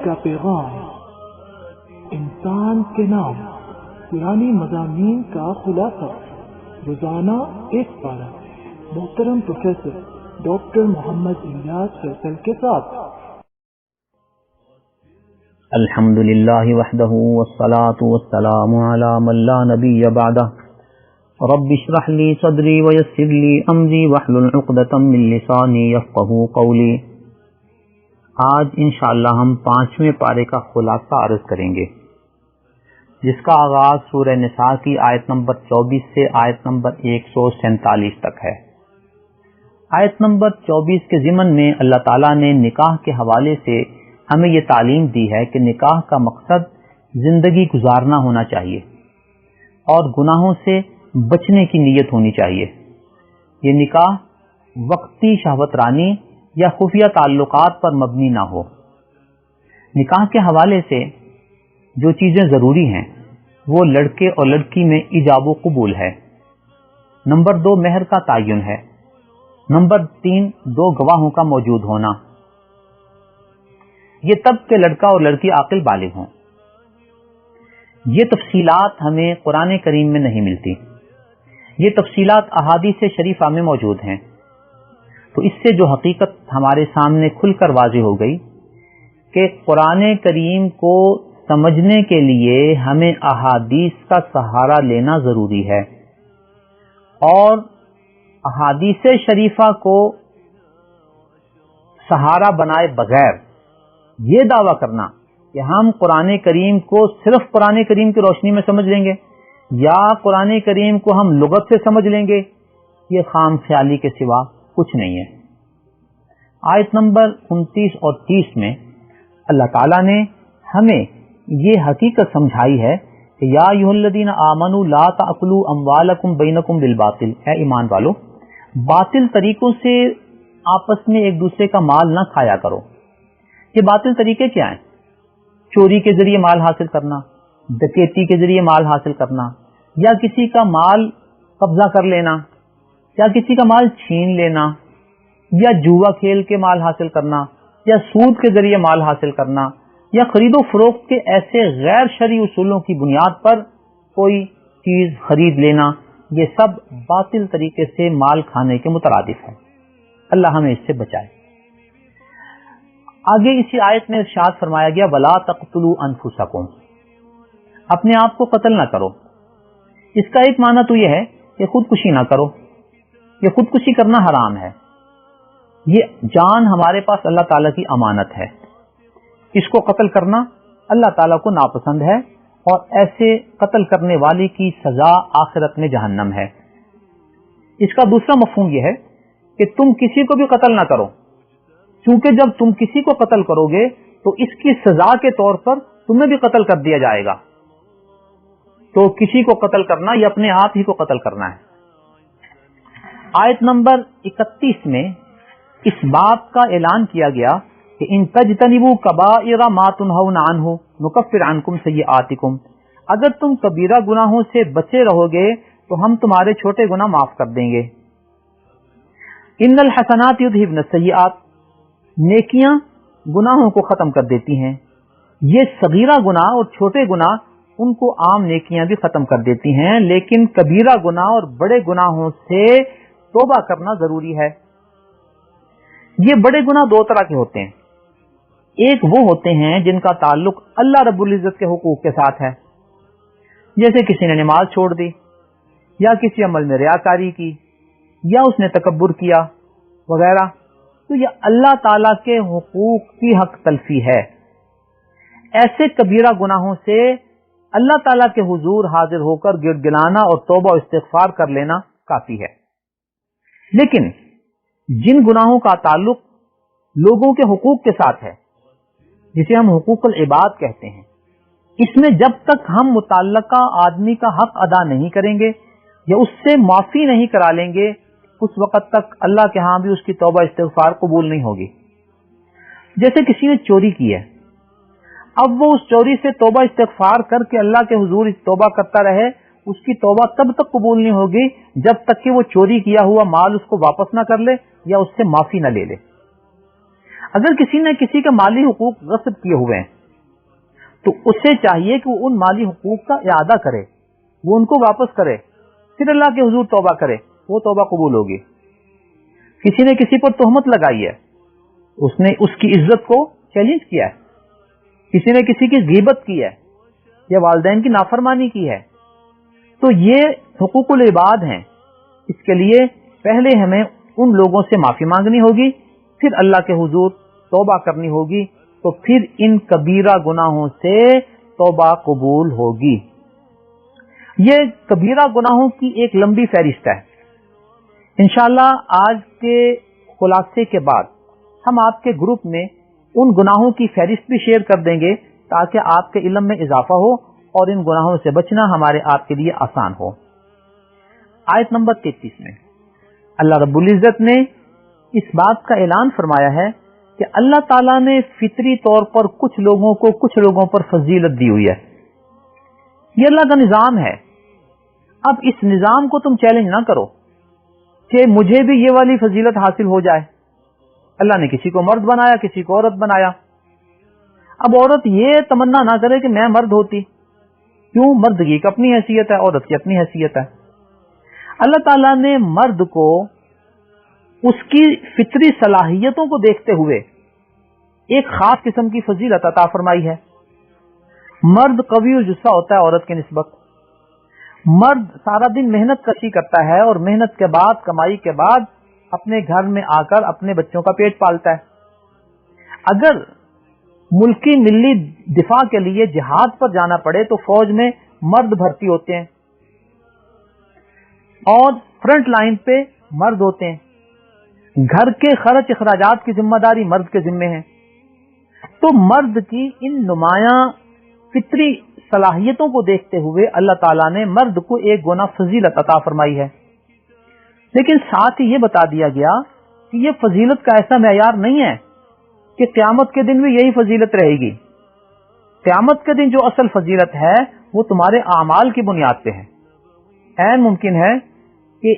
کا پیغام، انسان کے نام، پرانی مضامین کا خلاصہ، روزانہ ایک پارہ، محترم پروفیسر ڈاکٹر محمد الیاس فیصل کے ساتھ۔ الحمدللہ وحدہ والصلاة والسلام علی من لا نبی بعدہ، رب اشرح لی صدری ویسر لی امری واحلل عقدۃ من لسانی یفقہوا قولی۔ آج انشاءاللہ ہم 5ویں پارے کا خلاصہ عرض کریں گے، جس کا آغاز سورہ نساء کی آیت نمبر 24 سے آیت نمبر 147 تک ہے۔ آیت نمبر 24 کے ضمن میں اللہ تعالیٰ نے نکاح کے حوالے سے ہمیں یہ تعلیم دی ہے کہ نکاح کا مقصد زندگی گزارنا ہونا چاہیے اور گناہوں سے بچنے کی نیت ہونی چاہیے۔ یہ نکاح وقتی شہوت رانی یا خفیہ تعلقات پر مبنی نہ ہو۔ نکاح کے حوالے سے جو چیزیں ضروری ہیں وہ لڑکے اور لڑکی میں ایجاب و قبول ہے۔ نمبر 2 مہر کا تعین ہے۔ نمبر 3 2 گواہوں کا موجود ہونا، یہ تب کہ لڑکا اور لڑکی عاقل بالغ ہوں۔ یہ تفصیلات ہمیں قرآن کریم میں نہیں ملتی، یہ تفصیلات احادیث شریفہ میں موجود ہیں۔ تو اس سے جو حقیقت ہمارے سامنے کھل کر واضح ہو گئی کہ قرآن کریم کو سمجھنے کے لیے ہمیں احادیث کا سہارا لینا ضروری ہے، اور احادیث شریفہ کو سہارا بنائے بغیر یہ دعویٰ کرنا کہ ہم قرآن کریم کو صرف قرآن کریم کی روشنی میں سمجھ لیں گے یا قرآن کریم کو ہم لغت سے سمجھ لیں گے، یہ خام خیالی کے سوا کچھ نہیں ہے۔ آیت نمبر 29 اور 30 میں اللہ تعالیٰ نے ہمیں یہ حقیقت سمجھائی ہے کہ یا ایھا الذین آمنوا لا تأکلوا اموالکم بینکم بالباطل، اے ایمان والو باطل طریقوں سے آپس میں ایک دوسرے کا مال نہ کھایا کرو۔ یہ باطل طریقے کیا ہیں؟ چوری کے ذریعے مال حاصل کرنا، ڈکیتی کے ذریعے مال حاصل کرنا، یا کسی کا مال قبضہ کر لینا، یا کسی کا مال چھین لینا، یا جوا کھیل کے مال حاصل کرنا، یا سود کے ذریعے مال حاصل کرنا، یا خرید و فروخت کے ایسے غیر شرعی اصولوں کی بنیاد پر کوئی چیز خرید لینا، یہ سب باطل طریقے سے مال کھانے کے مترادف ہے۔ اللہ ہمیں اس سے بچائے۔ آگے اسی آیت میں ارشاد فرمایا گیا وَلَا تَقْتُلُوا أَنفُسَكُمْ، اپنے آپ کو قتل نہ کرو۔ اس کا ایک معنی تو یہ ہے کہ خودکشی نہ کرو، یہ خودکشی کرنا حرام ہے۔ یہ جان ہمارے پاس اللہ تعالیٰ کی امانت ہے، اس کو قتل کرنا اللہ تعالیٰ کو ناپسند ہے، اور ایسے قتل کرنے والے کی سزا آخرت میں جہنم ہے۔ اس کا دوسرا مفہوم یہ ہے کہ تم کسی کو بھی قتل نہ کرو، کیونکہ جب تم کسی کو قتل کرو گے تو اس کی سزا کے طور پر تمہیں بھی قتل کر دیا جائے گا۔ تو کسی کو قتل کرنا یہ اپنے آپ ہی کو قتل کرنا ہے۔ آیت نمبر 31 میں اس بات کا اعلان کیا گیا کہ ان تجتنبوا کبائر ما تنہون عنہ نکفر عنکم سیئاتکم، اگر تم کبیرہ گناہوں سے بچے رہو گے تو ہم تمہارے چھوٹے گناہ معاف کر دیں گے۔ ان الحسنات یذھبن السیئات، نیکیاں گناہوں کو ختم کر دیتی ہیں۔ یہ صغیرہ گناہ اور چھوٹے گناہ ان کو عام نیکیاں بھی ختم کر دیتی ہیں، لیکن کبیرہ گناہ اور بڑے گناہوں سے توبہ کرنا ضروری ہے۔ یہ بڑے گناہ 2 طرح کے ہوتے ہیں، ایک وہ ہوتے ہیں جن کا تعلق اللہ رب العزت کے حقوق کے ساتھ ہے، جیسے کسی نے نماز چھوڑ دی، یا کسی عمل میں ریاکاری کی، یا اس نے تکبر کیا وغیرہ، تو یہ اللہ تعالیٰ کے حقوق کی حق تلفی ہے۔ ایسے کبیرہ گناہوں سے اللہ تعالیٰ کے حضور حاضر ہو کر گڑ گڑانا اور توبہ و استغفار کر لینا کافی ہے۔ لیکن جن گناہوں کا تعلق لوگوں کے حقوق کے ساتھ ہے، جسے ہم حقوق العباد کہتے ہیں، اس میں جب تک ہم متعلقہ آدمی کا حق ادا نہیں کریں گے یا اس سے معافی نہیں کرا لیں گے، اس وقت تک اللہ کے ہاں بھی اس کی توبہ استغفار قبول نہیں ہوگی۔ جیسے کسی نے چوری کی ہے، اب وہ اس چوری سے توبہ استغفار کر کے اللہ کے حضور توبہ کرتا رہے، اس کی توبہ تب تک قبول نہیں ہوگی جب تک کہ وہ چوری کیا ہوا مال اس کو واپس نہ کر لے یا اس سے معافی نہ لے لے۔ اگر کسی نے کسی کے مالی حقوق غصب کیے ہوئے ہیں تو اسے چاہیے کہ وہ ان مالی حقوق کا اعادہ کرے، وہ ان کو واپس کرے، پھر اللہ کے حضور توبہ کرے، وہ توبہ قبول ہوگی۔ کسی نے کسی پر تہمت لگائی ہے، اس نے اس کی عزت کو چیلنج کیا ہے، کسی نے کسی کی غیبت کی ہے یا والدین کی نافرمانی کی ہے، تو یہ حقوق العباد ہیں۔ اس کے لیے پہلے ہمیں ان لوگوں سے معافی مانگنی ہوگی، پھر اللہ کے حضور توبہ کرنی ہوگی، تو پھر ان کبیرہ گناہوں سے توبہ قبول ہوگی۔ یہ کبیرہ گناہوں کی ایک لمبی فہرست ہے۔ انشاءاللہ آج کے خلاصے کے بعد ہم آپ کے گروپ میں ان گناہوں کی فہرست بھی شیئر کر دیں گے تاکہ آپ کے علم میں اضافہ ہو اور ان گناہوں سے بچنا ہمارے آپ کے لیے آسان ہو۔ آیت نمبر 33 میں اللہ رب العزت نے اس بات کا اعلان فرمایا ہے کہ اللہ تعالیٰ نے فطری طور پر کچھ لوگوں کو کچھ لوگوں پر فضیلت دی ہوئی ہے۔ یہ اللہ کا نظام ہے۔ اب اس نظام کو تم چیلنج نہ کرو کہ مجھے بھی یہ والی فضیلت حاصل ہو جائے۔ اللہ نے کسی کو مرد بنایا، کسی کو عورت بنایا۔ اب عورت یہ تمنا نہ کرے کہ میں مرد ہوتی، کیوں؟ مرد کی ایک اپنی حیثیت ہے، عورت کی اپنی حیثیت ہے۔ اللہ تعالیٰ نے مرد کو اس کی فطری صلاحیتوں کو دیکھتے ہوئے ایک خاص قسم کی فضیلت عطا فرمائی ہے۔ مرد قوی الجثہ ہوتا ہے عورت کی نسبت۔ مرد سارا دن محنت کشی کرتا ہے اور محنت کے بعد، کمائی کے بعد اپنے گھر میں آ کر اپنے بچوں کا پیٹ پالتا ہے۔ اگر ملکی ملی دفاع کے لیے جہاد پر جانا پڑے تو فوج میں مرد بھرتی ہوتے ہیں اور فرنٹ لائن پہ مرد ہوتے ہیں۔ گھر کے خرچ اخراجات کی ذمہ داری مرد کے ذمے ہے۔ تو مرد کی ان نمایاں فطری صلاحیتوں کو دیکھتے ہوئے اللہ تعالیٰ نے مرد کو ایک گنا فضیلت عطا فرمائی ہے، لیکن ساتھ ہی یہ بتا دیا گیا کہ یہ فضیلت کا ایسا معیار نہیں ہے کہ قیامت کے دن بھی یہی فضیلت رہے گی۔ قیامت کے دن جو اصل فضیلت ہے وہ تمہارے اعمال کی بنیاد پہ ہے۔ عین ممکن ہے کہ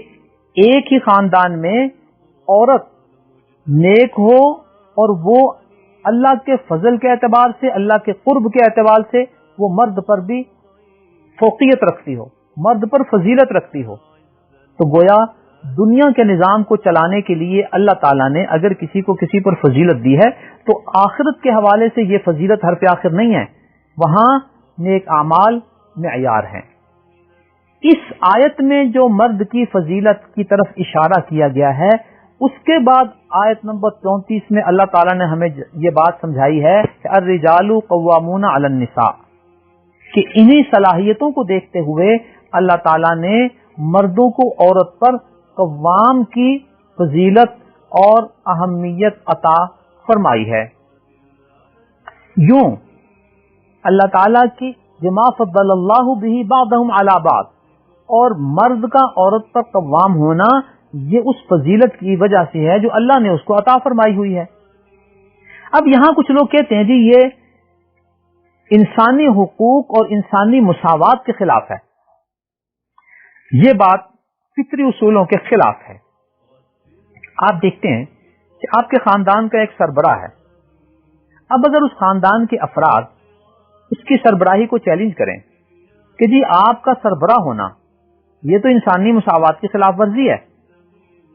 ایک ہی خاندان میں عورت نیک ہو اور وہ اللہ کے فضل کے اعتبار سے، اللہ کے قرب کے اعتبار سے وہ مرد پر بھی فوقیت رکھتی ہو، مرد پر فضیلت رکھتی ہو، تو گویا دنیا کے نظام کو چلانے کے لیے اللہ تعالیٰ نے اگر کسی کو کسی پر فضیلت دی ہے تو آخرت کے حوالے سے یہ فضیلت حرف آخر نہیں ہے، وہاں نیک اعمال معیار ہیں۔ اس آیت میں جو مرد کی فضیلت کی طرف اشارہ کیا گیا ہے، اس کے بعد آیت نمبر 34 میں اللہ تعالیٰ نے ہمیں یہ بات سمجھائی ہے کہ الرجال قوامون علی النساء، کہ انہی صلاحیتوں کو دیکھتے ہوئے اللہ تعالیٰ نے مردوں کو عورت پر قوام کی فضیلت اور اہمیت عطا فرمائی ہے۔ یوں اللہ تعالیٰ کی بما فضل اللہ بہ بعضهم علی بعض، اور مرد کا عورت پر قوام ہونا یہ اس فضیلت کی وجہ سے ہے جو اللہ نے اس کو عطا فرمائی ہوئی ہے۔ اب یہاں کچھ لوگ کہتے ہیں جی یہ انسانی حقوق اور انسانی مساوات کے خلاف ہے، یہ بات فطری اصولوں کے خلاف ہے۔ آپ دیکھتے ہیں کہ آپ کے خاندان کا ایک سربراہ ہے، اب اگر اس خاندان کے افراد اس کی سربراہی کو چیلنج کریں کہ جی آپ کا سربراہ ہونا یہ تو انسانی مساوات کی خلاف ورزی ہے،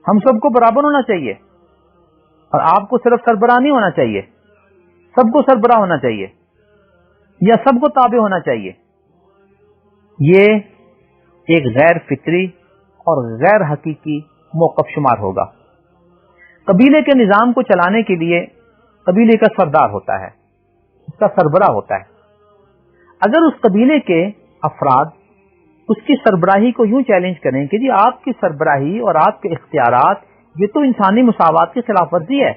ہم سب کو برابر ہونا چاہیے اور آپ کو صرف سربراہ نہیں ہونا چاہیے، سب کو سربراہ ہونا چاہیے یا سب کو تابع ہونا چاہیے، یہ ایک غیر فطری اور غیر حقیقی موقف شمار ہوگا۔ قبیلے کے نظام کو چلانے کے لیے قبیلے کا سردار ہوتا ہے، اس کا سربراہ ہوتا ہے۔ اگر اس قبیلے کے افراد اس کی سربراہی کو یوں چیلنج کریں کہ جی آپ کی سربراہی اور آپ کے اختیارات یہ تو انسانی مساوات کی خلاف ورزی ہے،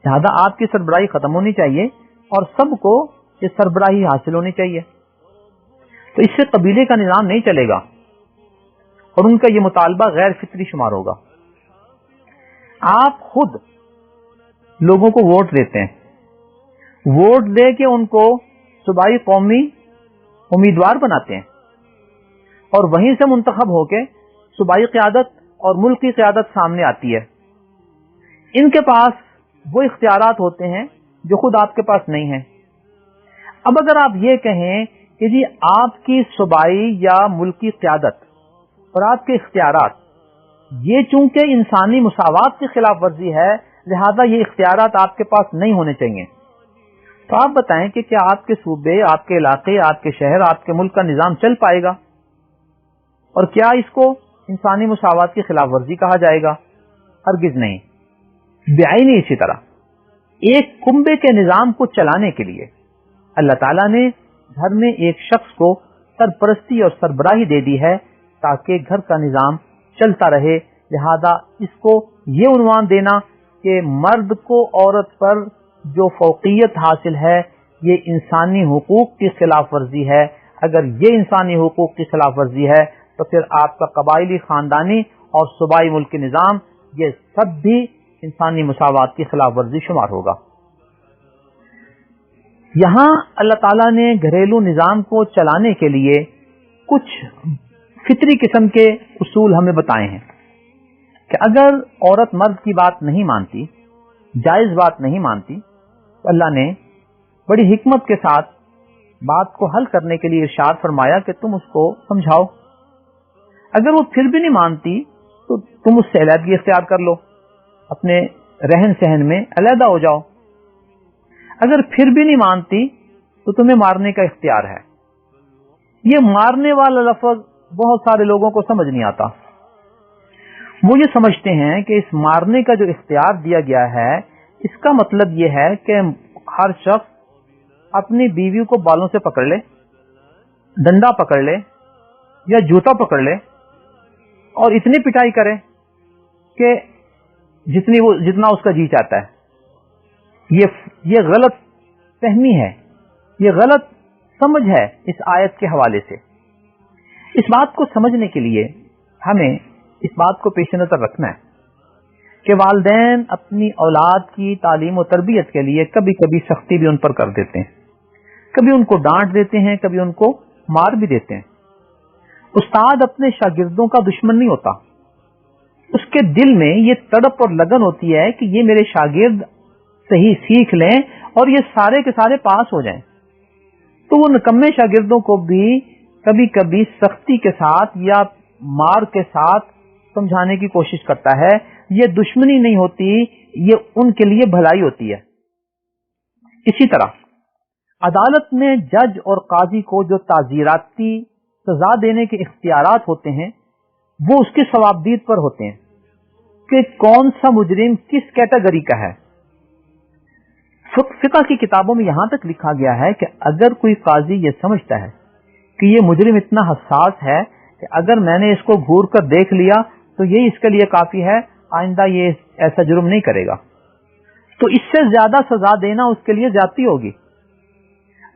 لہذا آپ کی سربراہی ختم ہونی چاہیے اور سب کو یہ سربراہی حاصل ہونی چاہیے، تو اس سے قبیلے کا نظام نہیں چلے گا اور ان کا یہ مطالبہ غیر فطری شمار ہوگا۔ آپ خود لوگوں کو ووٹ دیتے ہیں، ووٹ دے کے ان کو صوبائی قومی امیدوار بناتے ہیں اور وہیں سے منتخب ہو کے صوبائی قیادت اور ملک کی قیادت سامنے آتی ہے۔ ان کے پاس وہ اختیارات ہوتے ہیں جو خود آپ کے پاس نہیں ہیں۔ اب اگر آپ یہ کہیں کہ جی آپ کی صوبائی یا ملکی قیادت اور آپ کے اختیارات یہ چونکہ انسانی مساوات کی خلاف ورزی ہے لہذا یہ اختیارات آپ کے پاس نہیں ہونے چاہیے، تو آپ بتائیں کہ کیا آپ کے صوبے، آپ کے علاقے، آپ کے شہر، آپ کے ملک کا نظام چل پائے گا؟ اور کیا اس کو انسانی مساوات کی خلاف ورزی کہا جائے گا؟ ہرگز نہیں۔ بعینی اسی طرح ایک کنبے کے نظام کو چلانے کے لیے اللہ تعالیٰ نے گھر میں ایک شخص کو سرپرستی اور سربراہی دے دی ہے تاکہ گھر کا نظام چلتا رہے، لہذا اس کو یہ عنوان دینا کہ مرد کو عورت پر جو فوقیت حاصل ہے یہ انسانی حقوق کی خلاف ورزی ہے۔ اگر یہ انسانی حقوق کی خلاف ورزی ہے تو پھر آپ کا قبائلی، خاندانی اور صوبائی ملکی نظام یہ سب بھی انسانی مساوات کی خلاف ورزی شمار ہوگا۔ یہاں اللہ تعالیٰ نے گھریلو نظام کو چلانے کے لیے کچھ فطری قسم کے اصول ہمیں بتائے ہیں کہ اگر عورت مرد کی بات نہیں مانتی، جائز بات نہیں مانتی، تو اللہ نے بڑی حکمت کے ساتھ بات کو حل کرنے کے لیے ارشاد فرمایا کہ تم اس کو سمجھاؤ۔ اگر وہ پھر بھی نہیں مانتی تو تم اس سے علیحدگی اختیار کر لو، اپنے رہن سہن میں علیحدہ ہو جاؤ۔ اگر پھر بھی نہیں مانتی تو تمہیں مارنے کا اختیار ہے۔ یہ مارنے والا لفظ بہت سارے لوگوں کو سمجھ نہیں آتا، وہ یہ سمجھتے ہیں کہ اس مارنے کا جو اختیار دیا گیا ہے اس کا مطلب یہ ہے کہ ہر شخص اپنی بیوی کو بالوں سے پکڑ لے، ڈنڈا پکڑ لے یا جوتا پکڑ لے اور اتنی پٹائی کرے کہ جتنا اس کا جی چاہتا ہے۔ یہ غلط فہمی ہے، یہ غلط سمجھ ہے اس آیت کے حوالے سے۔ اس بات کو سمجھنے کے لیے ہمیں اس بات کو پیش نظر رکھنا ہے کہ والدین اپنی اولاد کی تعلیم و تربیت کے لیے کبھی کبھی سختی بھی ان پر کر دیتے ہیں، کبھی ان کو ڈانٹ دیتے ہیں، کبھی ان کو مار بھی دیتے ہیں۔ استاد اپنے شاگردوں کا دشمن نہیں ہوتا، اس کے دل میں یہ تڑپ اور لگن ہوتی ہے کہ یہ میرے شاگرد صحیح سیکھ لیں اور یہ سارے کے سارے پاس ہو جائیں، تو وہ نکمے شاگردوں کو بھی کبھی کبھی سختی کے ساتھ یا مار کے ساتھ سمجھانے کی کوشش کرتا ہے۔ یہ دشمنی نہیں ہوتی، یہ ان کے لیے بھلائی ہوتی ہے۔ اسی طرح عدالت میں جج اور قاضی کو جو تعزیراتی سزا دینے کے اختیارات ہوتے ہیں وہ اس کی ثوابدید پر ہوتے ہیں کہ کون سا مجرم کس کیٹیگری کا ہے۔ فقہ کی کتابوں میں یہاں تک لکھا گیا ہے کہ اگر کوئی قاضی یہ سمجھتا ہے کہ یہ مجرم اتنا حساس ہے کہ اگر میں نے اس کو گھور کر دیکھ لیا تو یہ اس کے لیے کافی ہے، آئندہ یہ ایسا جرم نہیں کرے گا، تو اس سے زیادہ سزا دینا اس کے لیے زیادتی ہوگی۔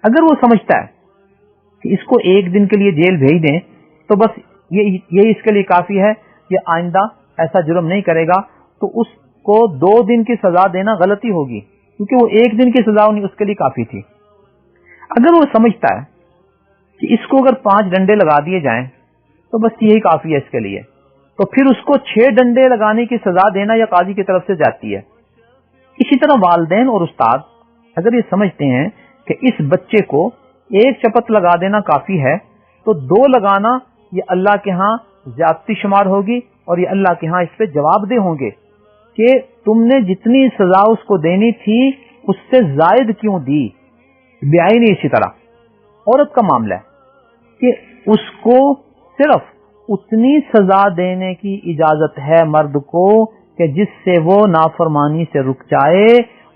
اگر وہ سمجھتا ہے کہ اس کو ایک دن کے لیے جیل بھیج دیں تو بس یہ اس کے لیے کافی ہے، یہ آئندہ ایسا جرم نہیں کرے گا، تو اس کو 2 دن کی سزا دینا غلطی ہوگی، کیونکہ وہ 1 دن کی سزا اس کے لیے کافی تھی۔ اگر وہ سمجھتا ہے کہ اس کو اگر 5 ڈنڈے لگا دیے جائیں تو بس یہی کافی ہے اس کے لیے، تو پھر اس کو 6 ڈنڈے لگانے کی سزا دینا یا قاضی کی طرف سے جاتی ہے۔ اسی طرح والدین اور استاد اگر یہ سمجھتے ہیں کہ اس بچے کو 1 چپت لگا دینا کافی ہے تو 2 لگانا یہ اللہ کے ہاں زیادتی شمار ہوگی اور یہ اللہ کے ہاں اس پہ جواب دہ ہوں گے کہ تم نے جتنی سزا اس کو دینی تھی اس سے زائد کیوں دی۔ بیائی نہیں اسی طرح عورت کا معاملہ ہے کہ اس کو صرف اتنی سزا دینے کی اجازت ہے مرد کو کہ جس سے وہ نافرمانی سے رک جائے،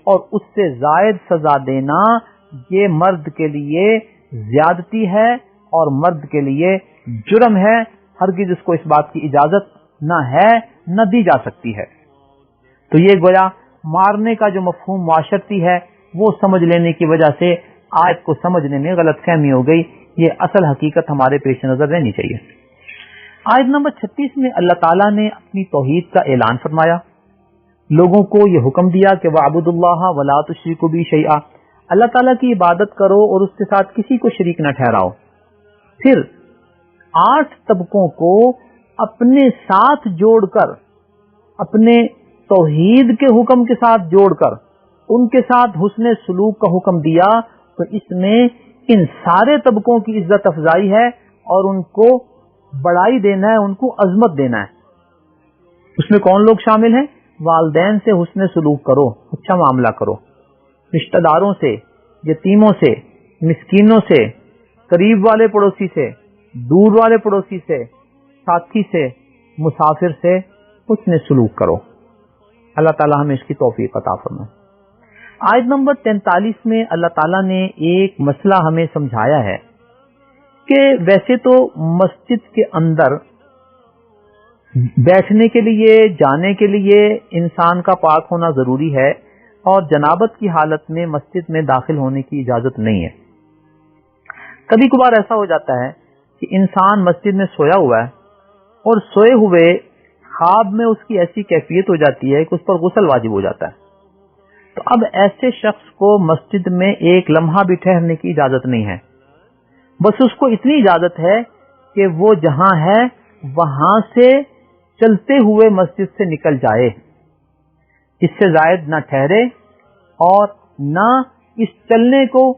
اور اس سے زائد سزا دینا یہ مرد کے لیے زیادتی ہے اور مرد کے لیے جرم ہے، ہرگز اس کو اس بات کی اجازت نہ ہے نہ دی جا سکتی ہے۔ تو یہ گویا مارنے کا جو مفہوم معاشرتی ہے وہ سمجھ لینے کی وجہ سے آیت کو سمجھنے میں غلط فہمی ہو گئی، یہ اصل حقیقت ہمارے پیش نظر رہنی چاہیے۔ آیت نمبر 36 میں اللہ تعالیٰ نے اپنی توحید کا اعلان فرمایا، لوگوں کو یہ حکم دیا کہ وَاعْبُدُوا اللَّهَ وَلَا تُشْرِكُوا بِهِ شَيْئًا، اللہ تعالیٰ کی عبادت کرو اور اس کے ساتھ کسی کو شریک نہ ٹھہراؤ۔ پھر 8 طبقوں کو اپنے ساتھ جوڑ کر، اپنے توحید کے حکم کے ساتھ جوڑ کر ان کے ساتھ حسن سلوک کا حکم دیا، تو اس میں ان سارے طبقوں کی عزت افزائی ہے اور ان کو بڑائی دینا ہے، ان کو عظمت دینا ہے۔ اس میں کون لوگ شامل ہیں؟ والدین سے حسن سلوک کرو، اچھا معاملہ کرو، رشتہ داروں سے، یتیموں سے، مسکینوں سے، قریب والے پڑوسی سے، دور والے پڑوسی سے، ساتھی سے، مسافر سے حسن سلوک کرو۔ اللہ تعالی ہمیں اس کی توفیق عطا فرمائے۔ آیت نمبر 43 میں اللہ تعالیٰ نے ایک مسئلہ ہمیں سمجھایا ہے کہ ویسے تو مسجد کے اندر بیٹھنے کے لیے، جانے کے لیے انسان کا پاک ہونا ضروری ہے اور جنابت کی حالت میں مسجد میں داخل ہونے کی اجازت نہیں ہے۔ کبھی کبھار ایسا ہو جاتا ہے کہ انسان مسجد میں سویا ہوا ہے اور سوئے ہوئے خواب میں اس کی ایسی کیفیت ہو جاتی ہے کہ اس پر غسل واجب ہو جاتا ہے، تو اب ایسے شخص کو مسجد میں ایک لمحہ بھی ٹھہرنے کی اجازت نہیں ہے، بس اس کو اتنی اجازت ہے کہ وہ جہاں ہے وہاں سے چلتے ہوئے مسجد سے نکل جائے، اس سے زائد نہ ٹھہرے اور نہ اس چلنے کو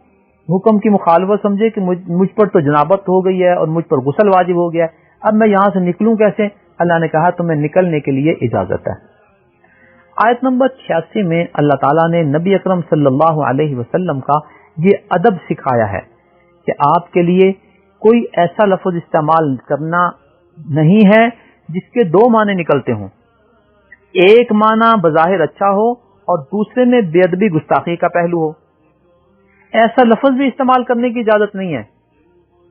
حکم کی مخالفت سمجھے کہ مجھ پر تو جنابت ہو گئی ہے اور مجھ پر غسل واجب ہو گیا ہے، اب میں یہاں سے نکلوں کیسے؟ اللہ نے کہا تمہیں نکلنے کے لیے اجازت ہے۔ آیت نمبر 86 میں اللہ تعالیٰ نے نبی اکرم صلی اللہ علیہ وسلم کا یہ ادب سکھایا ہے کہ آپ کے لیے کوئی ایسا لفظ استعمال کرنا نہیں ہے جس کے دو معنی نکلتے ہوں، ایک معنی بظاہر اچھا ہو اور دوسرے میں بے ادبی گستاخی کا پہلو ہو۔ ایسا لفظ بھی استعمال کرنے کی اجازت نہیں ہے،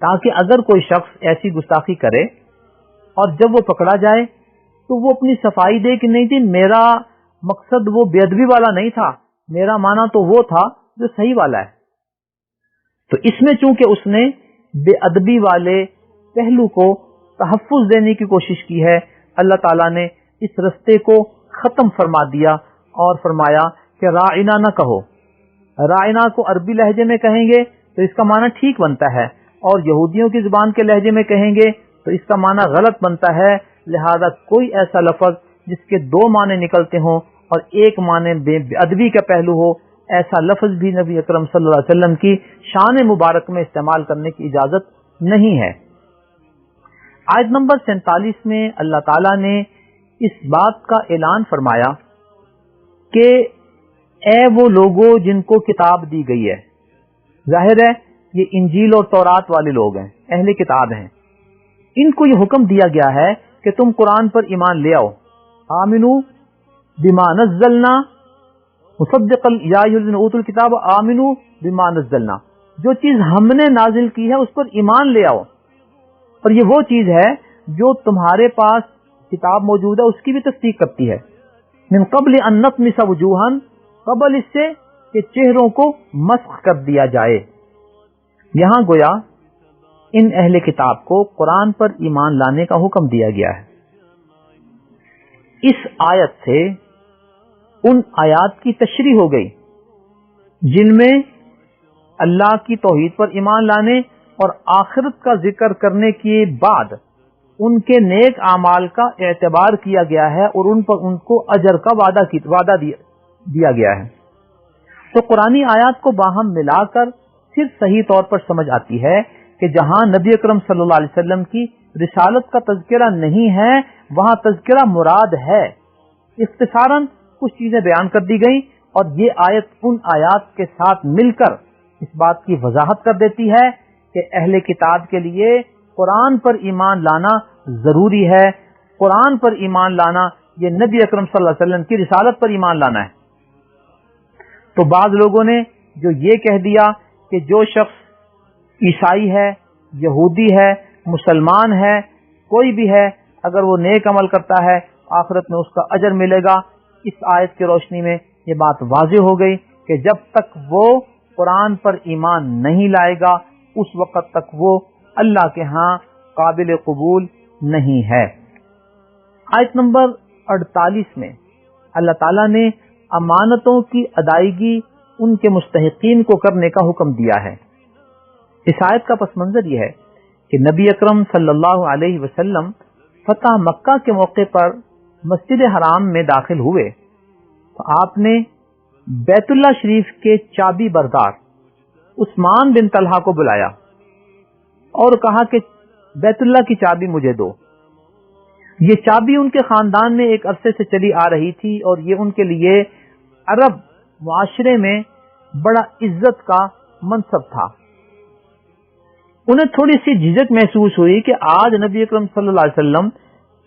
تاکہ اگر کوئی شخص ایسی گستاخی کرے اور جب وہ پکڑا جائے تو وہ اپنی صفائی دے کہ نہیں تھی، میرا مقصد وہ بے ادبی والا نہیں تھا، میرا معنی تو وہ تھا جو صحیح والا ہے۔ تو اس میں چونکہ اس نے بے ادبی والے پہلو کو تحفظ دینے کی کوشش کی ہے، اللہ تعالیٰ نے اس رستے کو ختم فرما دیا اور فرمایا کہ راعنا نہ کہو۔ راعنا کو عربی لہجے میں کہیں گے تو اس کا معنی ٹھیک بنتا ہے، اور یہودیوں کی زبان کے لہجے میں کہیں گے تو اس کا معنی غلط بنتا ہے، لہذا کوئی ایسا لفظ جس کے دو معنی نکلتے ہوں اور ایک معنی بے ادبی کا پہلو ہو، ایسا لفظ بھی نبی اکرم صلی اللہ علیہ وسلم کی شان مبارک میں استعمال کرنے کی اجازت نہیں ہے۔ آیت نمبر 47 میں اللہ تعالیٰ نے اس بات کا اعلان فرمایا کہ اے وہ لوگوں جن کو کتاب دی گئی ہے، ظاہر ہے یہ انجیل اور تورات والے لوگ ہیں، اہل کتاب ہیں، ان کو یہ حکم دیا گیا ہے کہ تم قرآن پر ایمان لے آؤ۔ آمنو بما نزلنا مصدقا یا ایھا الذین اوتوا الکتاب آمنو بما نزلنا، جو چیز ہم نے نازل کی ہے اس پر ایمان لے آؤ، اور یہ وہ چیز ہے جو تمہارے پاس کتاب موجود ہے اس کی بھی تصدیق کرتی ہے۔ من قبل ان نطمس وجوہا، قبل اس سے کہ چہروں کو مسخ کر دیا جائے۔ یہاں گویا ان اہل کتاب کو قرآن پر ایمان لانے کا حکم دیا گیا ہے۔ اس آیت سے ان آیات کی تشریح ہو گئی جن میں اللہ کی توحید پر ایمان لانے اور آخرت کا ذکر کرنے کے بعد ان کے نیک اعمال کا اعتبار کیا گیا ہے اور ان پر ان کو اجر کا وعدہ دیا گیا ہے۔ تو قرآنی آیات کو باہم ملا کر پھر صحیح طور پر سمجھ آتی ہے کہ جہاں نبی اکرم صلی اللہ علیہ وسلم کی رسالت کا تذکرہ نہیں ہے وہاں تذکرہ مراد ہے۔ اختصاراً کچھ چیزیں بیان کر دی گئیں اور یہ آیت ان آیات کے ساتھ مل کر اس بات کی وضاحت کر دیتی ہے کہ اہل کتاب کے لیے قرآن پر ایمان لانا ضروری ہے۔ قرآن پر ایمان لانا یہ نبی اکرم صلی اللہ علیہ وسلم کی رسالت پر ایمان لانا ہے۔ تو بعض لوگوں نے جو یہ کہہ دیا کہ جو شخص عیسائی ہے، یہودی ہے، مسلمان ہے، کوئی بھی ہے، اگر وہ نیک عمل کرتا ہے آخرت میں اس کا اجر ملے گا، اس آیت کی روشنی میں یہ بات واضح ہو گئی کہ جب تک وہ قرآن پر ایمان نہیں لائے گا اس وقت تک وہ اللہ کے ہاں قابل قبول نہیں ہے۔ آیت نمبر 48 میں اللہ تعالیٰ نے امانتوں کی ادائیگی ان کے مستحقین کو کرنے کا حکم دیا ہے۔ اس آیت کا پس منظر یہ ہے کہ نبی اکرم صلی اللہ علیہ وسلم فتح مکہ کے موقع پر مسجد حرام میں داخل ہوئے تو آپ نے بیت اللہ شریف کے چابی بردار عثمان بن طلحہ کو بلایا اور کہا کہ بیت اللہ کی چابی مجھے دو. یہ چابی ان کے خاندان میں ایک عرصے سے چلی آ رہی تھی اور یہ ان کے لیے عرب معاشرے میں بڑا عزت کا منصب تھا. انہیں تھوڑی سی جھجک محسوس ہوئی کہ آج نبی اکرم صلی اللہ علیہ وسلم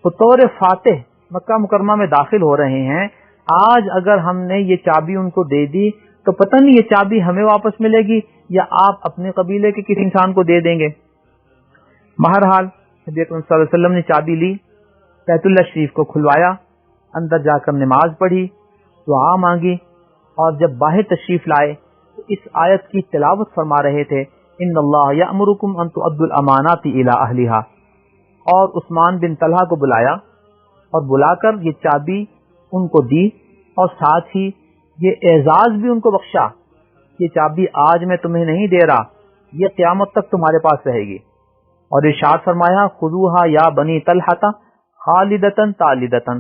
بطور فاتح مکہ مکرمہ میں داخل ہو رہے ہیں. آج اگر ہم نے یہ چابی ان کو دے دی تو پتہ نہیں یہ چابی ہمیں واپس ملے گی یا آپ اپنے قبیلے کے کسی انسان کو دے دیں گے. بہرحال نبی اکرم صلی اللہ علیہ وسلم نے چابی لی، بیت اللہ شریف کو کھلوایا، اندر جا کر نماز پڑھی، دعا مانگی، اور جب باہر تشریف لائے تو اس آیت کی تلاوت فرما رہے تھے، ان اللہ یأمرکم ان تؤدوا الامانات الی اہلھا. اور عثمان بن طلحہ کو بلایا اور بلا کر یہ چابی ان کو دی اور ساتھ ہی یہ اعزاز بھی ان کو بخشا، یہ چابی آج میں تمہیں نہیں دے رہا، یہ قیامت تک تمہارے پاس رہے گی. اور ارشاد فرمایا خذوہا یا بنی طلحہ خالدتن تالدتن،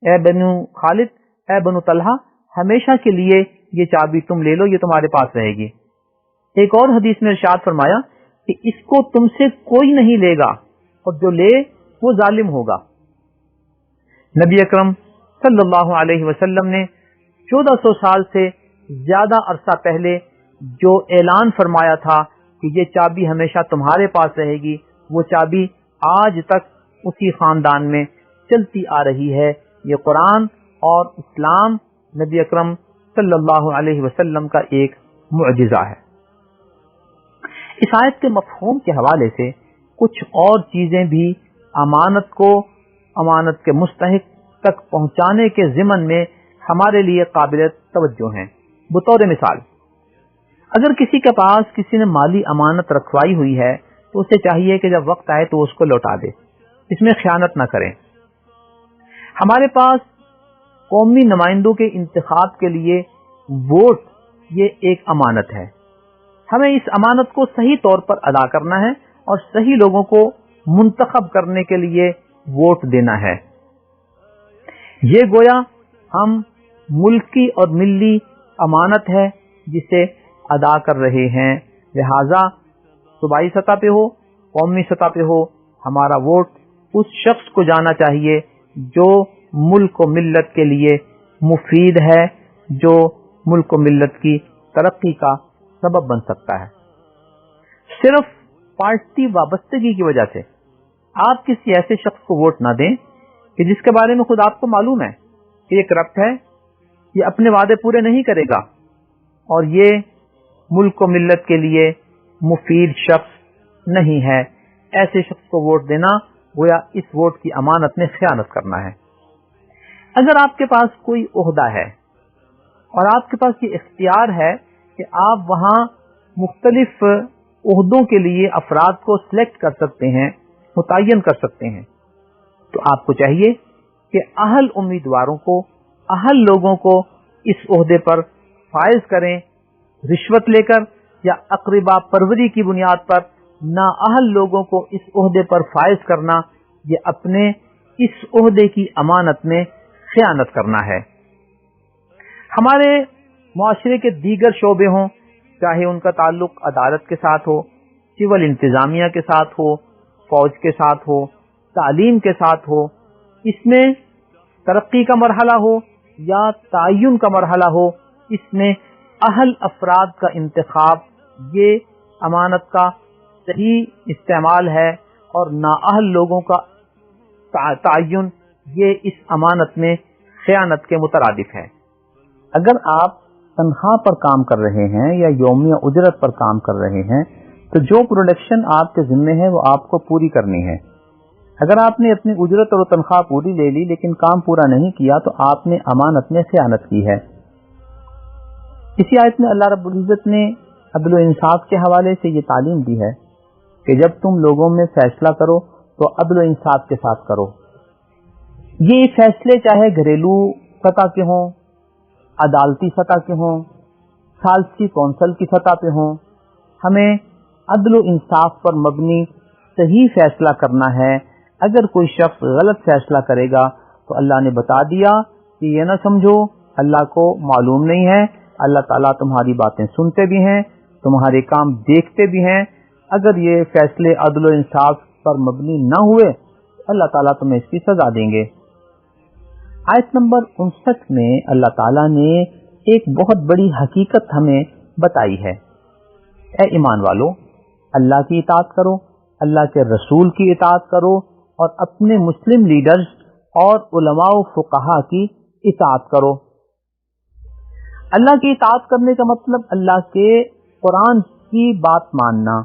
اے بنو خالد، اے بنو طلحہ، ہمیشہ کے لیے یہ چابی تم لے لو، یہ تمہارے پاس رہے گی. ایک اور حدیث میں ارشاد فرمایا کہ اس کو تم سے کوئی نہیں لے گا اور جو لے وہ ظالم ہوگا. نبی اکرم صلی اللہ علیہ وسلم نے 1400 سال سے زیادہ عرصہ پہلے جو اعلان فرمایا تھا کہ یہ چابی ہمیشہ تمہارے پاس رہے گی، وہ چابی آج تک اسی خاندان میں چلتی آ رہی ہے. یہ قرآن اور اسلام نبی اکرم صلی اللہ علیہ وسلم کا ایک معجزہ ہے. اس آیت کے مفہوم کے حوالے سے کچھ اور چیزیں بھی امانت کو امانت کے مستحق تک پہنچانے کے ضمن میں ہمارے لیے قابل توجہ ہیں. بطور مثال، اگر کسی کے پاس کسی نے مالی امانت رکھوائی ہوئی ہے تو اسے چاہیے کہ جب وقت آئے تو اس کو لوٹا دے، اس میں خیانت نہ کریں. ہمارے پاس قومی نمائندوں کے انتخاب کے لیے ووٹ یہ ایک امانت ہے. ہمیں اس امانت کو صحیح طور پر ادا کرنا ہے اور صحیح لوگوں کو منتخب کرنے کے لیے ووٹ دینا ہے. یہ گویا ہم ملکی اور ملی امانت ہے جسے ادا کر رہے ہیں. لہذا صوبائی سطح پہ ہو، قومی سطح پہ ہو، ہمارا ووٹ اس شخص کو جانا چاہیے جو ملک و ملت کے لیے مفید ہے، جو ملک و ملت کی ترقی کا سبب بن سکتا ہے. صرف پارٹی وابستگی کی وجہ سے آپ کسی ایسے شخص کو ووٹ نہ دیں کہ جس کے بارے میں خود آپ کو معلوم ہے کہ یہ کرپٹ ہے، یہ اپنے وعدے پورے نہیں کرے گا اور یہ ملک و ملت کے لیے مفید شخص نہیں ہے. ایسے شخص کو ووٹ دینا گویا اس ووٹ کی امانت میں خیانت کرنا ہے. اگر آپ کے پاس کوئی عہدہ ہے اور آپ کے پاس یہ اختیار ہے کہ آپ وہاں مختلف عہدوں کے لیے افراد کو سلیکٹ کر سکتے ہیں، متعین کر سکتے ہیں، تو آپ کو چاہیے کہ اہل امیدواروں کو، اہل لوگوں کو اس عہدے پر فائز کریں. رشوت لے کر یا اقربا پروری کی بنیاد پر نااہل لوگوں کو اس عہدے پر فائز کرنا، یہ اپنے اس عہدے کی امانت میں خیانت کرنا ہے. ہمارے معاشرے کے دیگر شعبے ہوں، چاہے ان کا تعلق عدالت کے ساتھ ہو، سول انتظامیہ کے ساتھ ہو، فوج کے ساتھ ہو، تعلیم کے ساتھ ہو، اس میں ترقی کا مرحلہ ہو یا تعین کا مرحلہ ہو، اس میں اہل افراد کا انتخاب یہ امانت کا صحیح استعمال ہے اور نااہل لوگوں کا تعین یہ اس امانت میں خیانت کے مترادف ہے. اگر آپ تنخواہ پر کام کر رہے ہیں یا یومیہ اجرت پر کام کر رہے ہیں تو جو پروڈکشن آپ کے ذمہ ہے وہ آپ کو پوری کرنی ہے. اگر آپ نے اپنی اجرت اور تنخواہ پوری لے لی لیکن کام پورا نہیں کیا تو آپ نے امانت میں خیانت کی ہے. اسی آیت میں اللہ رب العزت نے عدل و انصاف کے حوالے سے یہ تعلیم دی ہے کہ جب تم لوگوں میں فیصلہ کرو تو عدل و انصاف کے ساتھ کرو. یہ فیصلے چاہے گھریلو سطح کے ہوں، عدالتی سطح کے ہوں، ثالثی کونسل کی سطح پہ ہوں، ہمیں عدل و انصاف پر مبنی صحیح فیصلہ کرنا ہے. اگر کوئی شخص غلط فیصلہ کرے گا تو اللہ نے بتا دیا کہ یہ نہ سمجھو اللہ کو معلوم نہیں ہے، اللہ تعالیٰ تمہاری باتیں سنتے بھی ہیں تمہارے کام دیکھتے بھی ہیں. اگر یہ فیصلے عدل و انصاف پر مبنی نہ ہوئے تو اللہ تعالیٰ تمہیں اس کی سزا دیں گے. آیت نمبر 59 میں اللہ تعالیٰ نے ایک بہت بڑی حقیقت ہمیں بتائی ہے. اے ایمان والو، اللہ کی اطاعت کرو، اللہ کے رسول کی اطاعت کرو، اور اپنے مسلم لیڈرز اور علماء و فقہا کی اطاعت کرو. اللہ کی اطاعت کرنے کا مطلب اللہ کے قرآن کی بات ماننا.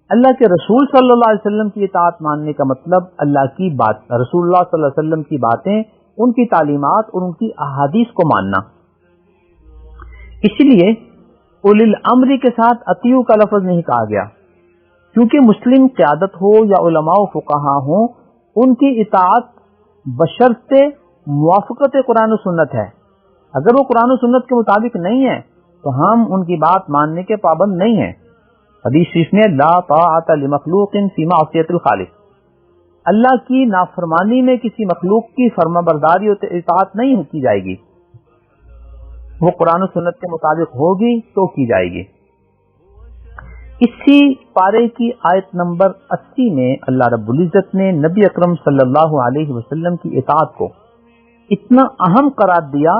اللہ کے رسول صلی اللہ علیہ وسلم کی اطاعت ماننے کا مطلب اللہ کی بات، رسول اللہ صلی اللہ علیہ وسلم کی باتیں، ان کی تعلیمات اور ان کی احادیث کو ماننا. اسی لیے اولی الامر کے ساتھ اطیعوا کا لفظ نہیں کہا گیا، کیونکہ مسلم قیادت ہو یا علماء و فقہا ہوں، ان کی اطاعت بشرط موافقت قرآن و سنت ہے. اگر وہ قرآن و سنت کے مطابق نہیں ہے تو ہم ان کی بات ماننے کے پابند نہیں ہیں. حدیث شریف میں لا طاعت لمخلوق فی معصیۃ الخالق، اللہ کی نافرمانی میں کسی مخلوق کی فرما برداری و اطاعت نہیں کی جائے گی. وہ قرآن و سنت کے مطابق ہوگی تو کی جائے گی. اسی پارے کی آیت نمبر 80 میں اللہ رب العزت نے نبی اکرم صلی اللہ علیہ وسلم کی اطاعت کو اتنا اہم قرار دیا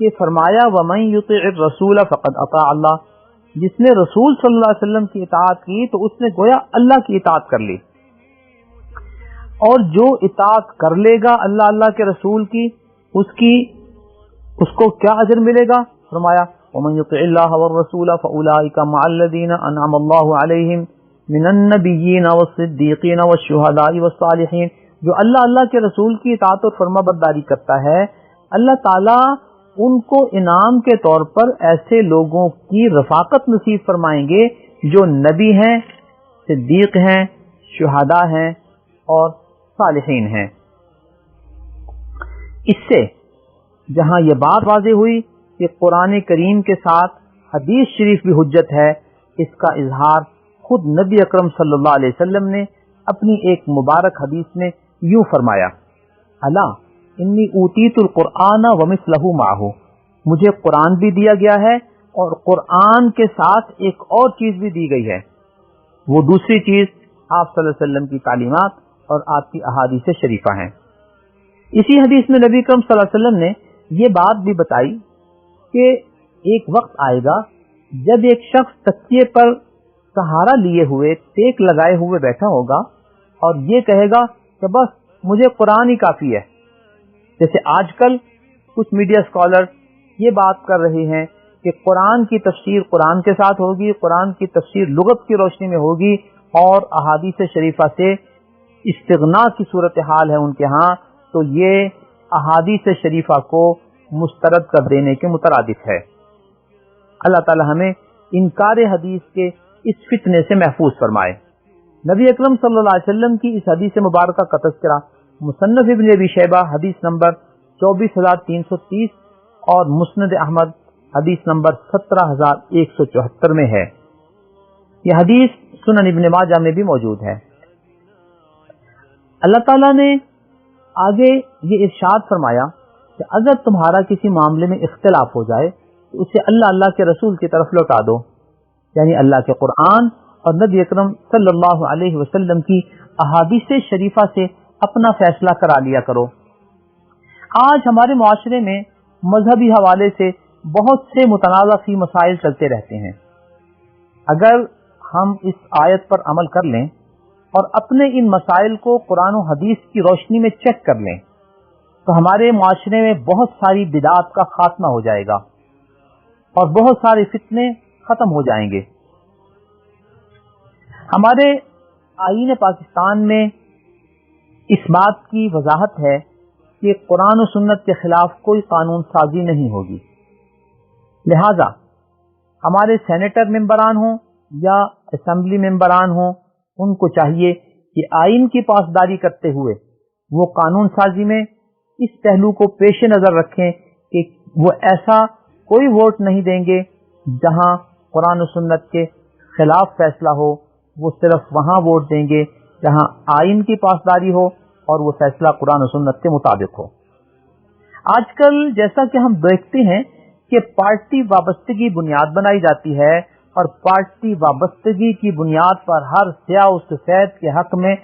کہ فرمایا وَمَن يُطِعِ الرَّسُولَ فَقَدْ أَطَاعَ اللَّهَ، جس نے رسول صلی اللہ علیہ وسلم کی اطاعت کی تو اس نے گویا اللہ کی اطاعت کر لی. اور جو اطاعت کر لے گا اللہ کے رسول کی، اس کو کیا اجر ملے گا؟ فرمایا وَمَن يُطِعِ اللَّهَ وَالرَّسُولَ فَأُولَٰئِكَ مَعَ الَّذِينَ أَنْعَمَ اللَّهُ عَلَيْهِمْ مِنَ النَّبِيِّينَ وَالصِّدِّيقِينَ وَالشُّهَدَاءِ وَالصَّالِحِينَ. جو اللہ کے رسول کی اطاعت اور فرما برداری کرتا ہے، اللہ تعالیٰ ان کو انعام کے طور پر ایسے لوگوں کی رفاقت نصیب فرمائیں گے جو نبی ہیں، صدیق ہیں، شہداء ہیں اور صالحین ہیں. اس سے جہاں یہ بات واضح ہوئی کہ قرآن کریم کے ساتھ حدیث شریف بھی حجت ہے، اس کا اظہار خود نبی اکرم صلی اللہ علیہ وسلم نے اپنی ایک مبارک حدیث میں یوں فرمایا الا انی اوتیت القرآن ومثلہ معہ، مجھے قرآن بھی دیا گیا ہے اور قرآن کے ساتھ ایک اور چیز بھی دی گئی ہے. وہ دوسری چیز آپ صلی اللہ علیہ وسلم کی تعلیمات اور آپ کی احادیث شریفہ ہیں. اسی حدیث میں نبی اکرم صلی اللہ علیہ وسلم نے یہ بات بھی بتائی کہ ایک وقت آئے گا جب ایک شخص تکیے پر سہارا لیے ہوئے، ٹیک لگائے ہوئے بیٹھا ہوگا اور یہ کہے گا کہ بس مجھے قرآن ہی کافی ہے. جیسے آج کل کچھ میڈیا اسکالر یہ بات کر رہے ہیں کہ قرآن کی تفسیر قرآن کے ساتھ ہوگی، قرآن کی تفسیر لغت کی روشنی میں ہوگی، اور احادیث شریفہ سے استغنا کی صورتحال ہے ان کے ہاں، تو یہ احادیث شریفہ کو مسترد کر دینے کے مترادف ہے. اللہ تعالی ہمیں انکار حدیث کے اس فتنے سے محفوظ فرمائے. نبی اکرم صلی اللہ علیہ وسلم کی اس حدیث مبارکہ کا تذکرہ مصنف ابن ابی شیبہ حدیث نمبر 24330 اور مسند احمد حدیث نمبر 17174 میں ہے. یہ حدیث سنن ابن ماجہ میں بھی موجود ہے. اللہ تعالیٰ نے آگے یہ ارشاد فرمایا کہ اگر تمہارا کسی معاملے میں اختلاف ہو جائے تو اسے اللہ کے رسول کی طرف لوٹا دو، یعنی اللہ کے قرآن اور نبی اکرم صلی اللہ علیہ وسلم کی احادیث شریفہ سے اپنا فیصلہ کرا لیا کرو. آج ہمارے معاشرے میں مذہبی حوالے سے بہت سے متنازع فی مسائل چلتے رہتے ہیں. اگر ہم اس آیت پر عمل کر لیں اور اپنے ان مسائل کو قرآن و حدیث کی روشنی میں چیک کر لیں تو ہمارے معاشرے میں بہت ساری بدعات کا خاتمہ ہو جائے گا اور بہت سارے فتنے ختم ہو جائیں گے. ہمارے آئین پاکستان میں اس بات کی وضاحت ہے کہ قرآن و سنت کے خلاف کوئی قانون سازی نہیں ہوگی. لہذا ہمارے سینیٹر ممبران ہوں یا اسمبلی ممبران ہوں، ان کو چاہیے کہ آئین کی پاسداری کرتے ہوئے وہ قانون سازی میں اس پہلو کو پیش نظر رکھیں کہ وہ ایسا کوئی ووٹ نہیں دیں گے جہاں قرآن و سنت کے خلاف فیصلہ ہو. وہ صرف وہاں ووٹ دیں گے جہاں آئین کی پاسداری ہو اور وہ فیصلہ قرآن و سنت کے مطابق ہو. آج کل جیسا کہ ہم دیکھتے ہیں کہ پارٹی وابستگی بنیاد بنائی جاتی ہے اور پارٹی وابستگی کی بنیاد پر ہر سیاہ و سفید کے حق میں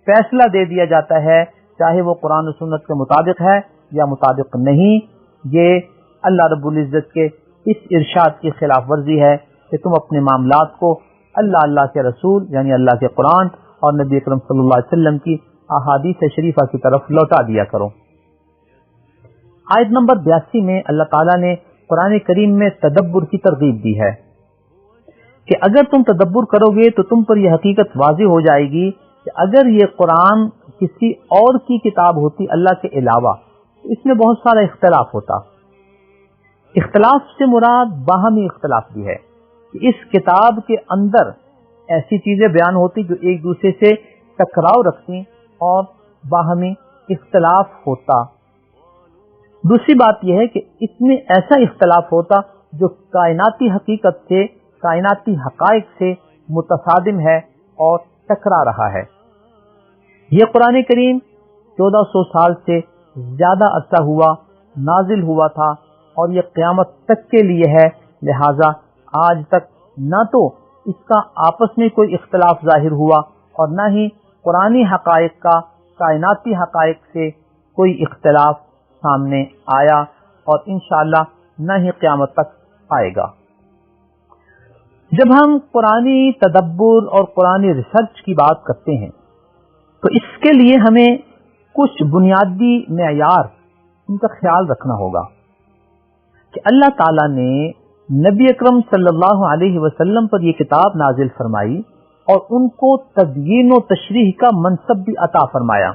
فیصلہ دے دیا جاتا ہے، چاہے وہ قرآن و سنت کے مطابق ہے یا مطابق نہیں، یہ اللہ رب العزت کے اس ارشاد کی خلاف ورزی ہے کہ تم اپنے معاملات کو اللہ کے رسول یعنی اللہ کے قرآن اور نبی اکرم صلی اللہ علیہ وسلم کی احادیث شریفہ کی طرف لوٹا دیا کرو۔ آیت نمبر 82 میں اللہ تعالیٰ نے قرآن کریم میں تدبر کی ترغیب دی ہے کہ اگر تم تدبر کرو گے تو تم پر یہ حقیقت واضح ہو جائے گی کہ اگر یہ قرآن کسی اور کی کتاب ہوتی اللہ کے علاوہ، اس میں بہت سارا اختلاف ہوتا۔ اختلاف سے مراد باہمی اختلاف بھی ہے کہ اس کتاب کے اندر ایسی چیزیں بیان ہوتی جو ایک دوسرے سے ٹکراؤ رکھتی اور باہمی اختلاف ہوتا۔ دوسری بات یہ ہے کہ اس میں ایسا اختلاف ہوتا جو کائناتی حقیقت سے، کائناتی حقائق سے متصادم ہے اور ٹکرا رہا ہے۔ یہ قرآن کریم 1400 سال سے زیادہ عرصہ ہوا نازل ہوا تھا اور یہ قیامت تک کے لیے ہے، لہذا آج تک نہ تو اس کا آپس میں کوئی اختلاف ظاہر ہوا اور نہ ہی قرآنی حقائق کا کائناتی حقائق سے کوئی اختلاف سامنے آیا اور انشاءاللہ نہ ہی قیامت تک آئے گا۔ جب ہم قرآنی تدبر اور قرآنی ریسرچ کی بات کرتے ہیں تو اس کے لیے ہمیں کچھ بنیادی معیار ان کا خیال رکھنا ہوگا کہ اللہ تعالیٰ نے نبی اکرم صلی اللہ علیہ وسلم پر یہ کتاب نازل فرمائی اور ان کو تبیین و تشریح کا منصب بھی عطا فرمایا۔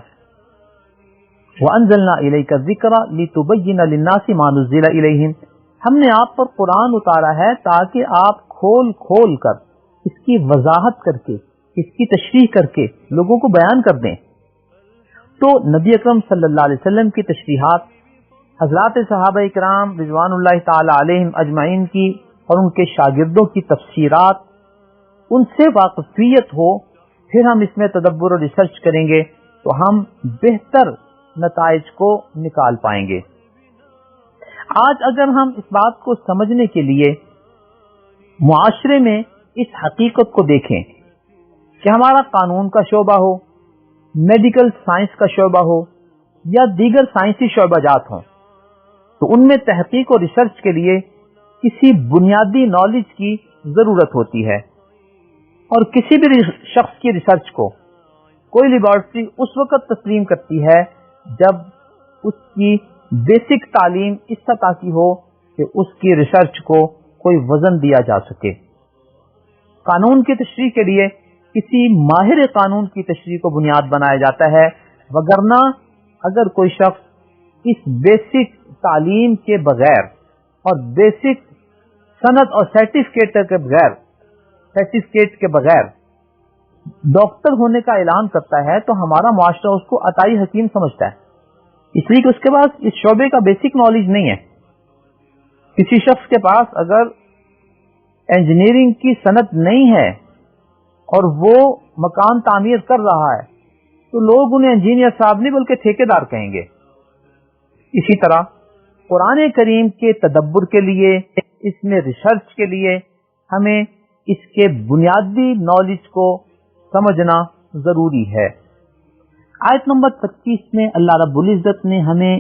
وَأَنزَلْنَا إِلَيْكَ الذِّكْرَ لِتُبَيِّنَ لِلنَّاسِ مَا نُزِّلَ إِلَيْهِمْ، ہم نے آپ پر قرآن اتارا ہے تاکہ آپ کھول کھول کر اس کی وضاحت کر کے، اس کی تشریح کر کے لوگوں کو بیان کر دیں۔ تو نبی اکرم صلی اللہ علیہ وسلم کی تشریحات حضرات صحابہ کرام رضوان اللہ تعالی علیہم اجمعین کی اور ان کے شاگردوں کی تفسیرات، ان سے واقفیت ہو، پھر ہم اس میں تدبر اور ریسرچ کریں گے تو ہم بہتر نتائج کو نکال پائیں گے۔ آج اگر ہم اس بات کو سمجھنے کے لیے معاشرے میں اس حقیقت کو دیکھیں کہ ہمارا قانون کا شعبہ ہو، میڈیکل سائنس کا شعبہ ہو یا دیگر سائنسی شعبہ جات ہوں، تو ان میں تحقیق اور ریسرچ کے لیے کسی بنیادی نالج کی ضرورت ہوتی ہے، اور کسی بھی شخص کی ریسرچ کو کوئی لیبارٹری اس وقت تسلیم کرتی ہے جب اس کی بیسک تعلیم اس سطح کی ہو کہ اس کی ریسرچ کو کوئی وزن دیا جا سکے۔ قانون کی تشریح کے لیے کسی ماہر قانون کی تشریح کو بنیاد بنایا جاتا ہے، وگرنہ اگر کوئی شخص اس بیسک تعلیم کے بغیر اور بیسک سند اور سرٹیفکیٹ کے بغیر ڈاکٹر ہونے کا اعلان کرتا ہے تو ہمارا معاشرہ اس کو عطائی حکیم سمجھتا ہے، اس لیے کہ اس کے پاس اس شعبے کا بیسک نالج نہیں ہے۔ کسی شخص کے پاس اگر انجینئرنگ کی سند نہیں ہے اور وہ مکان تعمیر کر رہا ہے تو لوگ انہیں انجینئر صاحب نہیں بلکہ ٹھیکیدار کہیں گے۔ اسی طرح قرآن کریم کے تدبر کے لیے، اس میں ریسرچ کے لیے ہمیں اس کے بنیادی نالج کو سمجھنا ضروری ہے۔ آیت نمبر 25 میں اللہ رب العزت نے ہمیں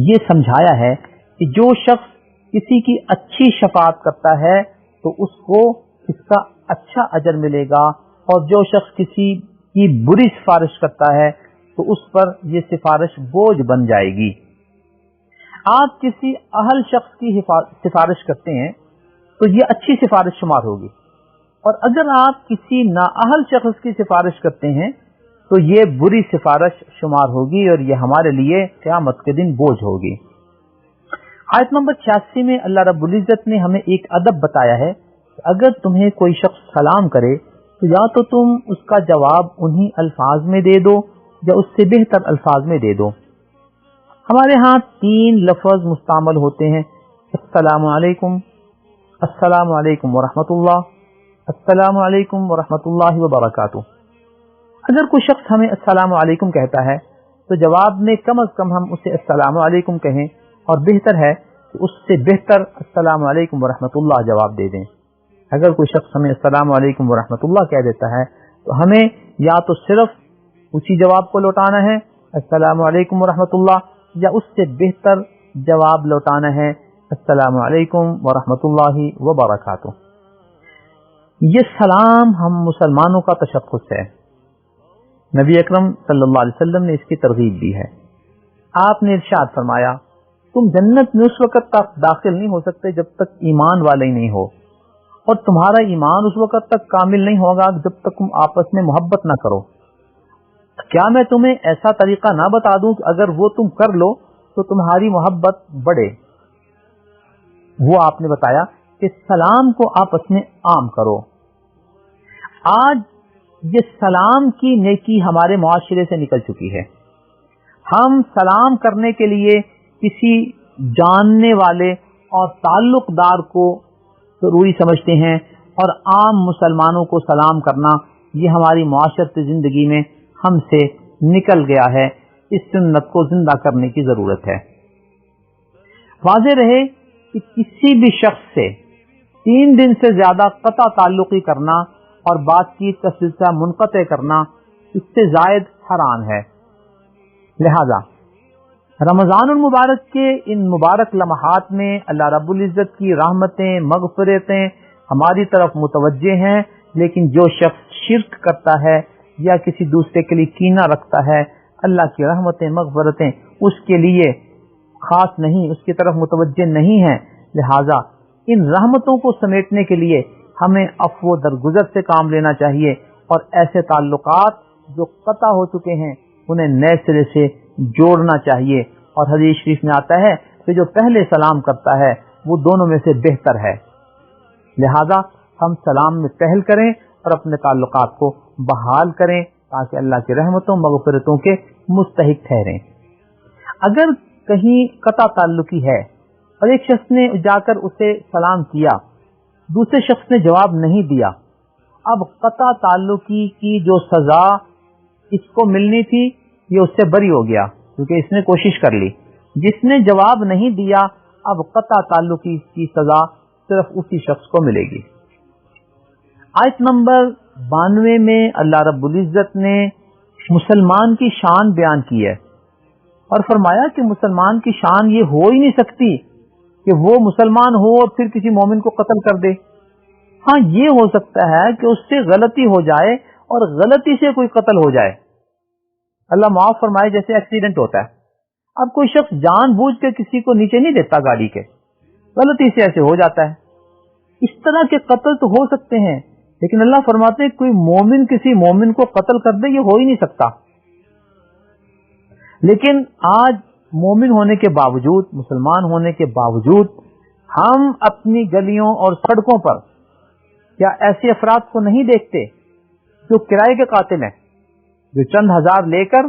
یہ سمجھایا ہے کہ جو شخص کسی کی اچھی شفاعت کرتا ہے تو اس کو اس کا اچھا اجر ملے گا، اور جو شخص کسی کی بری سفارش کرتا ہے تو اس پر یہ سفارش بوجھ بن جائے گی۔ آپ کسی اہل شخص کی سفارش کرتے ہیں تو یہ اچھی سفارش شمار ہوگی، اور اگر آپ کسی نااہل شخص کی سفارش کرتے ہیں تو یہ بری سفارش شمار ہوگی اور یہ ہمارے لیے قیامت کے دن بوجھ ہوگی۔ آیت نمبر 86 میں اللہ رب العزت نے ہمیں ایک ادب بتایا ہے کہ اگر تمہیں کوئی شخص سلام کرے تو یا تو تم اس کا جواب انہی الفاظ میں دے دو یا اس سے بہتر الفاظ میں دے دو۔ ہمارے ہاں 3 لفظ مستعمل ہوتے ہیں: السلام علیکم، السلام علیکم ورحمۃ اللہ، السلام علیکم ورحمۃ اللہ وبرکاتہ۔ اگر کوئی شخص ہمیں السلام علیکم کہتا ہے تو جواب میں کم از کم ہم اسے السلام علیکم کہیں، اور بہتر ہے کہ اس سے بہتر السلام علیکم ورحمۃ اللہ جواب دے دیں۔ اگر کوئی شخص ہمیں السلام علیکم ورحمۃ اللہ کہہ دیتا ہے تو ہمیں یا تو صرف اسی جواب کو لوٹانا ہے السلام علیکم ورحمۃ اللہ، یا اس سے بہتر جواب لوٹانا ہے السلام علیکم ورحمۃ اللہ وبرکاتہ۔ یہ سلام ہم مسلمانوں کا تشخص ہے۔ نبی اکرم صلی اللہ علیہ وسلم نے اس کی ترغیب دی ہے۔ آپ نے ارشاد فرمایا تم جنت میں اس وقت تک داخل نہیں ہو سکتے جب تک ایمان والے ہی نہیں ہو، اور تمہارا ایمان اس وقت تک کامل نہیں ہوگا جب تک تم آپس میں محبت نہ کرو۔ کیا میں تمہیں ایسا طریقہ نہ بتا دوں کہ اگر وہ تم کر لو تو تمہاری محبت بڑھے؟ وہ آپ نے بتایا کہ سلام کو آپس میں عام کرو۔ آج یہ سلام کی نیکی ہمارے معاشرے سے نکل چکی ہے۔ ہم سلام کرنے کے لیے کسی جاننے والے اور تعلق دار کو ضروری سمجھتے ہیں، اور عام مسلمانوں کو سلام کرنا یہ ہماری معاشرتی زندگی میں ہم سے نکل گیا ہے۔ اس سنت کو زندہ کرنے کی ضرورت ہے۔ واضح رہے کہ کسی بھی شخص سے 3 دن سے زیادہ قطع تعلقی کرنا اور بات چیت کا سلسلہ منقطع کرنا اس سے زائد حرام ہے۔ لہذا رمضان المبارک کے ان مبارک لمحات میں اللہ رب العزت کی رحمتیں مغفرتیں ہماری طرف متوجہ ہیں، لیکن جو شخص شرک کرتا ہے یا کسی دوسرے کے لیے کینہ رکھتا ہے، اللہ کی رحمتیں مغفرتیں اس کے لیے خاص نہیں، اس کی طرف متوجہ نہیں ہیں۔ لہذا ان رحمتوں کو سمیٹنے کے لیے ہمیں عفو درگزر سے کام لینا چاہیے، اور ایسے تعلقات جو قطع ہو چکے ہیں انہیں نئے سرے سے جوڑنا چاہیے۔ اور حدیث شریف میں آتا ہے کہ جو پہلے سلام کرتا ہے وہ دونوں میں سے بہتر ہے۔ لہذا ہم سلام میں پہل کریں اور اپنے تعلقات کو بحال کریں تاکہ اللہ کی رحمتوں مغفرتوں کے مستحق ٹھہریں۔ اگر کہیں قطع تعلقی ہے اور ایک شخص نے جا کر اسے سلام کیا، دوسرے شخص نے جواب نہیں دیا، اب قطع تعلقی کی جو سزا اس کو ملنی تھی یہ اس سے بری ہو گیا کیونکہ اس نے کوشش کر لی۔ جس نے جواب نہیں دیا اب قطع تعلقی کی سزا صرف اسی شخص کو ملے گی۔ آیت نمبر 92 میں اللہ رب العزت نے مسلمان کی شان بیان کی ہے اور فرمایا کہ مسلمان کی شان یہ ہو ہی نہیں سکتی کہ وہ مسلمان ہو اور پھر کسی مومن کو قتل کر دے۔ ہاں یہ ہو سکتا ہے کہ اس سے غلطی ہو جائے اور غلطی سے کوئی قتل ہو جائے، اللہ معاف فرمائے، جیسے ایکسیڈنٹ ہوتا ہے۔ اب کوئی شخص جان بوجھ کے کسی کو نیچے نہیں دیتا گاڑی کے، غلطی سے ایسے ہو جاتا ہے۔ اس طرح کے قتل تو ہو سکتے ہیں، لیکن اللہ فرماتے ہیں کوئی مومن کسی مومن کو قتل کر دے یہ ہو ہی نہیں سکتا۔ لیکن آج مومن ہونے کے باوجود، مسلمان ہونے کے باوجود ہم اپنی گلیوں اور سڑکوں پر کیا ایسے افراد کو نہیں دیکھتے جو کرائے کے قاتل ہیں، جو چند ہزار لے کر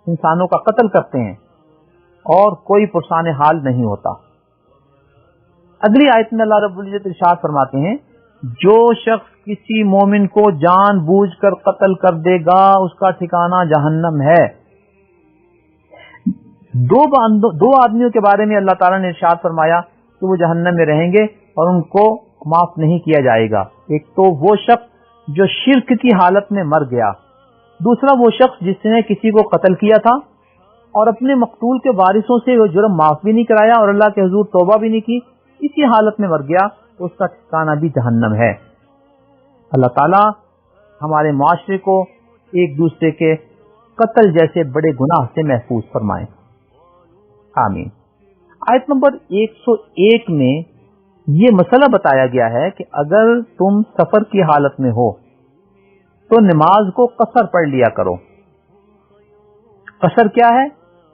انسانوں کا قتل کرتے ہیں اور کوئی پرسان حال نہیں ہوتا۔ اگلی آیت میں اللہ رب العزت ارشاد فرماتے ہیں جو شخص کسی مومن کو جان بوجھ کر قتل کر دے گا اس کا ٹھکانہ جہنم ہے۔ دو آدمیوں کے بارے میں اللہ تعالیٰ نے ارشاد فرمایا کہ وہ جہنم میں رہیں گے اور ان کو معاف نہیں کیا جائے گا۔ ایک تو وہ شخص جو شرک کی حالت میں مر گیا، دوسرا وہ شخص جس نے کسی کو قتل کیا تھا اور اپنے مقتول کے وارثوں سے وہ جرم معاف بھی نہیں کرایا اور اللہ کے حضور توبہ بھی نہیں کی، اسی حالت میں مر گیا تو اس کا ٹھکانہ بھی جہنم ہے۔ اللہ تعالیٰ ہمارے معاشرے کو ایک دوسرے کے قتل جیسے بڑے گناہ سے محفوظ فرمائے، آمین۔ آیت نمبر 101 میں یہ مسئلہ بتایا گیا ہے کہ اگر تم سفر کی حالت میں ہو تو نماز کو قصر پڑھ لیا کرو۔ قصر کیا ہے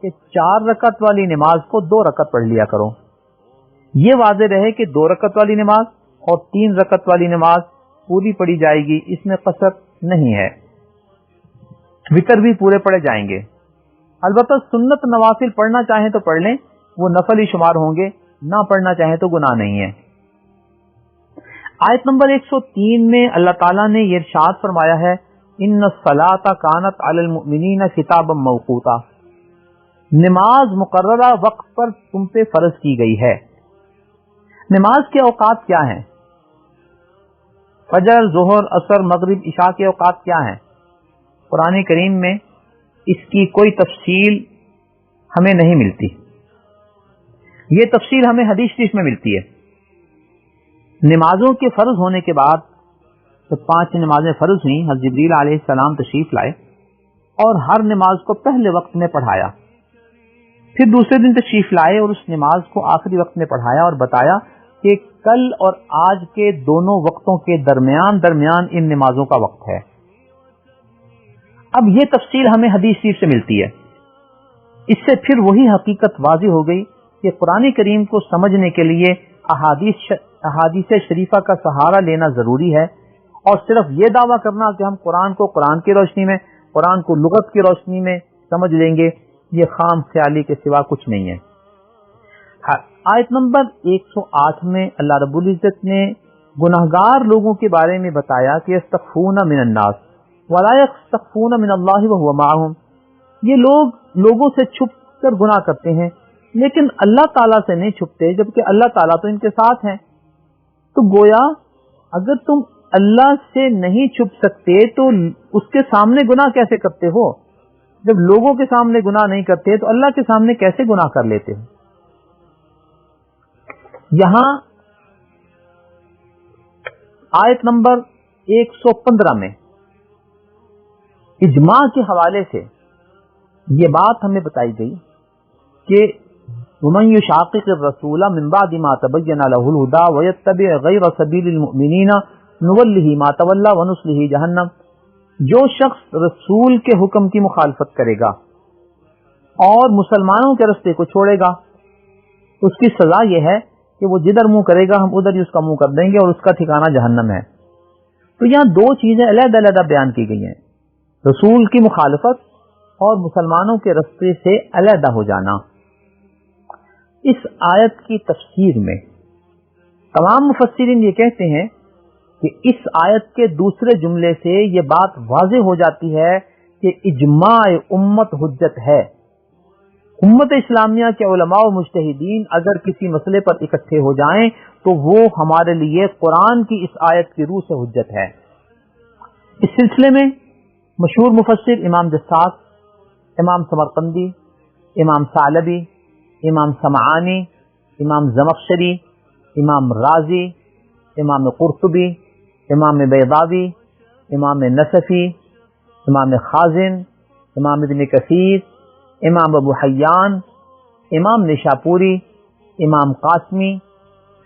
کہ 4 رکعت والی نماز کو 2 رکعت پڑھ لیا کرو۔ یہ واضح رہے کہ 2 رکعت والی نماز اور 3 رکعت والی نماز پوری پڑھی جائے گی، اس میں قصر نہیں ہے، وتر بھی پورے پڑھے جائیں گے۔ البتہ سنت نوافل پڑھنا چاہیں تو پڑھ لیں، وہ نفل ہی شمار ہوں گے، نہ پڑھنا چاہیں تو گناہ نہیں ہے۔ آیت نمبر 103 میں اللہ تعالیٰ نے یہ ارشاد فرمایا ہے ان الصلاۃ کانت علی المؤمنین کتابا موقوتا، نماز مقررہ وقت پر تم پہ فرض کی گئی ہے۔ نماز کے اوقات کیا ہیں؟ فجر، ظہر، عصر، مغرب، عشاء کے اوقات کیا ہیں؟ قرآن کریم میں اس کی کوئی تفصیل ہمیں نہیں ملتی. یہ تفصیل ہمیں حدیث شریف میں ملتی ہے. نمازوں کے فرض ہونے کے بعد جب 5 نمازیں فرض ہوئیں، حضرت جبریل علیہ السلام تشریف لائے اور ہر نماز کو پہلے وقت میں پڑھایا. پھر دوسرے دن تشریف لائے اور اس نماز کو آخری وقت میں پڑھایا اور بتایا کہ کل اور آج کے دونوں وقتوں کے درمیان ان نمازوں کا وقت ہے. اب یہ تفصیل ہمیں حدیث شریف سے ملتی ہے. اس سے پھر وہی حقیقت واضح ہو گئی کہ قرآن کریم کو سمجھنے کے لیے احادیث شریفہ کا سہارا لینا ضروری ہے، اور صرف یہ دعویٰ کرنا کہ ہم قرآن کو قرآن کی روشنی میں، قرآن کو لغت کی روشنی میں سمجھ لیں گے، یہ خام خیالی کے سوا کچھ نہیں ہے. آیت نمبر 108 میں اللہ رب العزت نے گناہگار لوگوں کے بارے میں بتایا کہ یستخفون من الناس ولا یستخفون من اللہ وهو معهم. یہ لوگ لوگوں سے چھپ کر گناہ کرتے ہیں لیکن اللہ تعالیٰ سے نہیں چھپتے، جبکہ اللہ تعالیٰ تو ان کے ساتھ ہیں. تو گویا اگر تم اللہ سے نہیں چھپ سکتے تو اس کے سامنے گناہ کیسے کرتے ہو؟ جب لوگوں کے سامنے گناہ نہیں کرتے تو اللہ کے سامنے کیسے گناہ کر لیتے ہو؟ یہاں آیت نمبر 115 میں اجماع کے حوالے سے یہ بات ہمیں بتائی گئی کہ وَمَن يُشَاقِقِ الرَّسُولَ مِن بَعْدِ مَا تَبَيَّنَ لَهُ الْهُدَى وَيَتَّبِعْ غَيْرَ سَبِيلِ الْمُؤْمِنِينَ نُوَلِّهِ مَا تَوَلَّى وَنُصْلِهِ جَهَنَّمَ. جو شخص رسول کے حکم کی مخالفت کرے گا اور مسلمانوں کے راستے کو چھوڑے گا، اس کی سزا یہ ہے کہ وہ جدھر منہ کرے گا ہم ادھر ہی اس کا منہ کر دیں گے اور اس کا ٹھکانہ جہنم ہے. تو یہاں دو چیزیں علیحدہ علیحدہ بیان کی گئی ہیں، رسول کی مخالفت اور مسلمانوں کے راستے سے علیحدہ ہو جانا. اس آیت کی تفسیر میں تمام مفسرین یہ کہتے ہیں کہ اس آیت کے دوسرے جملے سے یہ بات واضح ہو جاتی ہے کہ اجماع امت حجت ہے. امت اسلامیہ کے علماء و مجتہدین اگر کسی مسئلے پر اکٹھے ہو جائیں تو وہ ہمارے لیے قرآن کی اس آیت کی روح سے حجت ہے. اس سلسلے میں مشہور مفسر امام جساس، امام سمرقندی، امام ثعلبی، امام سمعانی، امام زمخشری، امام رازی، امام قرطبی، امام بیضاوی، امام نصفی، امام خازن، امام ابن کثیر، امام ابو حیان، امام نشاپوری، امام قاسمی،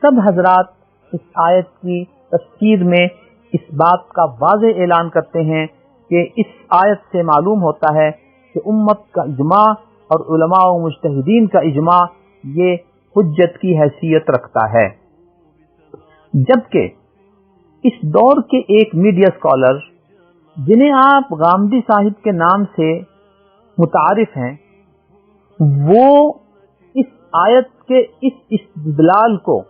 سب حضرات اس آیت کی تفسیر میں اس بات کا واضح اعلان کرتے ہیں کہ اس آیت سے معلوم ہوتا ہے کہ امت کا اجماع اور علماء و مجتہدین کا اجماع یہ حجت کی حیثیت رکھتا ہے. جبکہ اس دور کے ایک میڈیا اسکالر جنہیں آپ غامدی صاحب کے نام سے متعارف ہیں، وہ اس آیت کے اس استدلال کو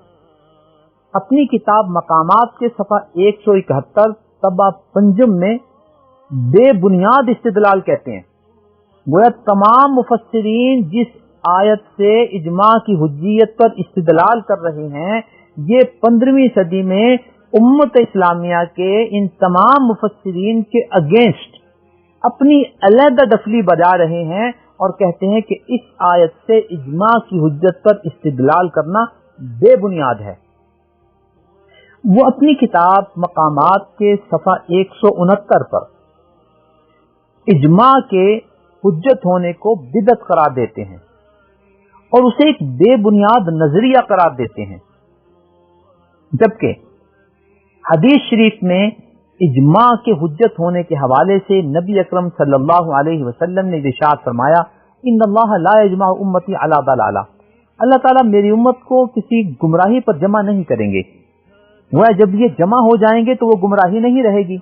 اپنی کتاب مقامات کے صفحہ 171 طبع پنجم میں بے بنیاد استدلال کہتے ہیں. گویا تمام مفسرین جس آیت سے اجماع کی حجیت پر استدلال کر رہے ہیں، یہ 15ویں صدی میں امت اسلامیہ کے ان تمام مفسرین کے اگینسٹ اپنی علیحدہ ڈفلی بجا رہے ہیں اور کہتے ہیں کہ اس آیت سے اجماع کی حجت پر استدلال کرنا بے بنیاد ہے. وہ اپنی کتاب مقامات کے صفحہ 169 پر اجماع کے حجت ہونے کو بدعت قرار دیتے ہیں اور اسے ایک بے بنیاد نظریہ قرار دیتے ہیں. جبکہ حدیث شریف میں اجماع کے حجت ہونے کے حوالے سے نبی اکرم صلی اللہ علیہ وسلم نے ارشاد فرمایا، ان اللہ لا یجمع امتی علی ضلالہ. اللہ تعالیٰ میری امت کو کسی گمراہی پر جمع نہیں کریں گے. وہ جب یہ جمع ہو جائیں گے تو وہ گمراہی نہیں رہے گی.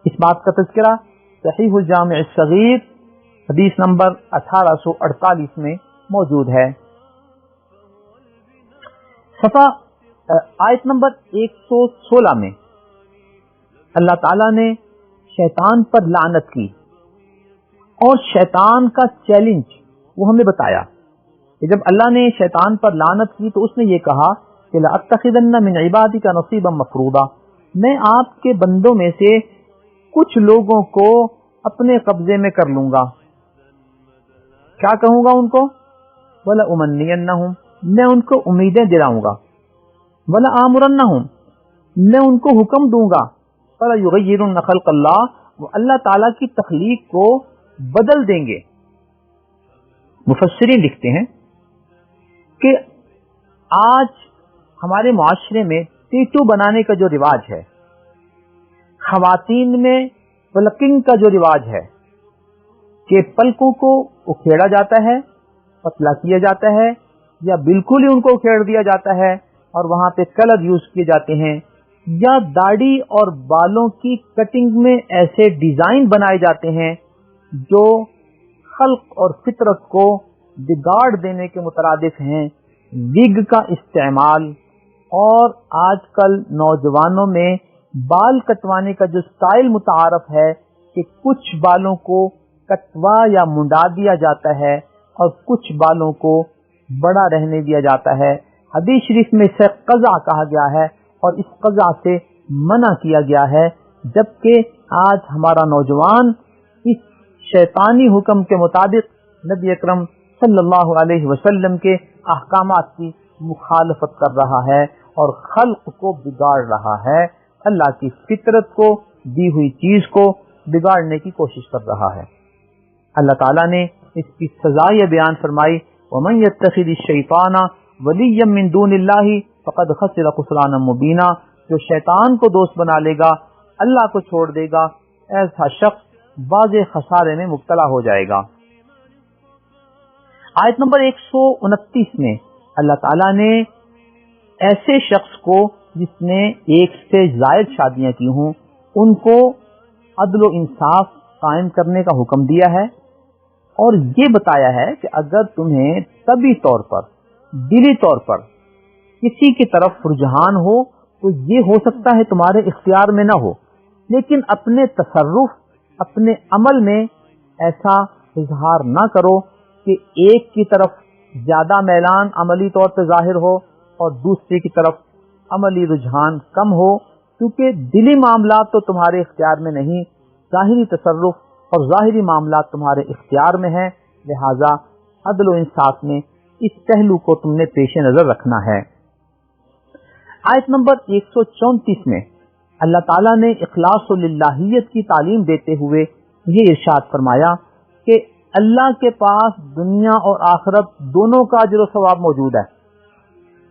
اس بات کا تذکرہ صحیح الجامع الصغیر حدیث نمبر 1848 میں موجود ہے. صفحہ آیت نمبر 116 میں اللہ تعالیٰ نے شیطان پر لعنت کی اور شیطان کا چیلنج وہ ہمیں بتایا کہ جب اللہ نے شیطان پر لعنت کی تو اس نے یہ کہا کہ لَأَتَّخِذَنَّ مِنْ عِبَادِكَ نَصِيبًا مَفْرُوضًا، میں آپ کے بندوں میں سے کچھ لوگوں کو اپنے قبضے میں کر لوں گا. کیا کہوں گا ان کو؟ وَلَا أُمَنِّيَنَّهُمْ, میں ان کو امیدیں دلاؤں گا. وَلَا آمُرَنَّهُمْ, میں ان کو حکم دوں گا. فَلَا يُغَيِّرُنَّ خَلْقَ اللَّهِ, وہ اللہ تعالیٰ کی تخلیق کو بدل دیں گے. مفسرین لکھتے ہیں کہ آج ہمارے معاشرے میں ٹیٹو بنانے کا جو رواج ہے، خواتین میں پلکنگ کا جو رواج ہے کہ پلکوں کو اکھیڑا جاتا ہے، پتلا کیا جاتا ہے، یا بالکل ہی ان کو اکھیڑ دیا جاتا ہے اور وہاں پہ کلر یوز کیے جاتے ہیں، یا داڑھی اور بالوں کی کٹنگ میں ایسے ڈیزائن بنائے جاتے ہیں جو خلق اور فطرت کو بگاڑ دینے کے مترادف ہیں. وگ کا استعمال، اور آج کل نوجوانوں میں بال کٹوانے کا جو سٹائل متعارف ہے کہ کچھ بالوں کو کٹوا یا منڈا دیا جاتا ہے اور کچھ بالوں کو بڑا رہنے دیا جاتا ہے. حدیث شریف میں اسے قضا کہا گیا ہے اور اس قضا سے منع کیا گیا ہے، جبکہ آج ہمارا نوجوان اس شیطانی حکم کے مطابق نبی اکرم صلی اللہ علیہ وسلم کے احکامات کی مخالفت کر رہا ہے اور خلق کو بگاڑ رہا ہے، اللہ کی فطرت کو دی ہوئی چیز کو بگاڑنے کی کوشش کر رہا ہے. اللہ تعالیٰ نے اس کی سزا یہ بیان فرمائی، وَمَن يَتَّخِذِ الشَّيْطَانَ وَلِيًّا مِّن دُونِ اللَّهِ فَقَدْ خَسِرَ خُسْرَانًا مُبِينًا, جو شیطان کو دوست بنا لے گا، اللہ کو چھوڑ دے گا، ایسا شخص واضح خسارے میں مبتلا ہو جائے گا. آیت نمبر 129 میں اللہ تعالیٰ نے ایسے شخص کو جس نے ایک سے زائد شادیاں کی ہوں ان کو عدل و انصاف قائم کرنے کا حکم دیا ہے، اور یہ بتایا ہے کہ اگر تمہیں طبی طور پر، دلی طور پر کسی کی طرف رجحان ہو تو یہ ہو سکتا ہے تمہارے اختیار میں نہ ہو، لیکن اپنے تصرف، اپنے عمل میں ایسا اظہار نہ کرو کہ ایک کی طرف زیادہ میلان عملی طور پہ ظاہر ہو اور دوسری کی طرف عملی رجحان کم ہو، کیونکہ دلی معاملات تو تمہارے اختیار میں نہیں، ظاہری تصرف اور ظاہری معاملات تمہارے اختیار میں ہیں. لہذا عدل و انصاف میں اس پہلو کو تم نے پیش نظر رکھنا ہے. آیت نمبر 134 میں اللہ تعالیٰ نے اخلاص و للہیت کی تعلیم دیتے ہوئے یہ ارشاد فرمایا کہ اللہ کے پاس دنیا اور آخرت دونوں کا اجر و ثواب موجود ہے.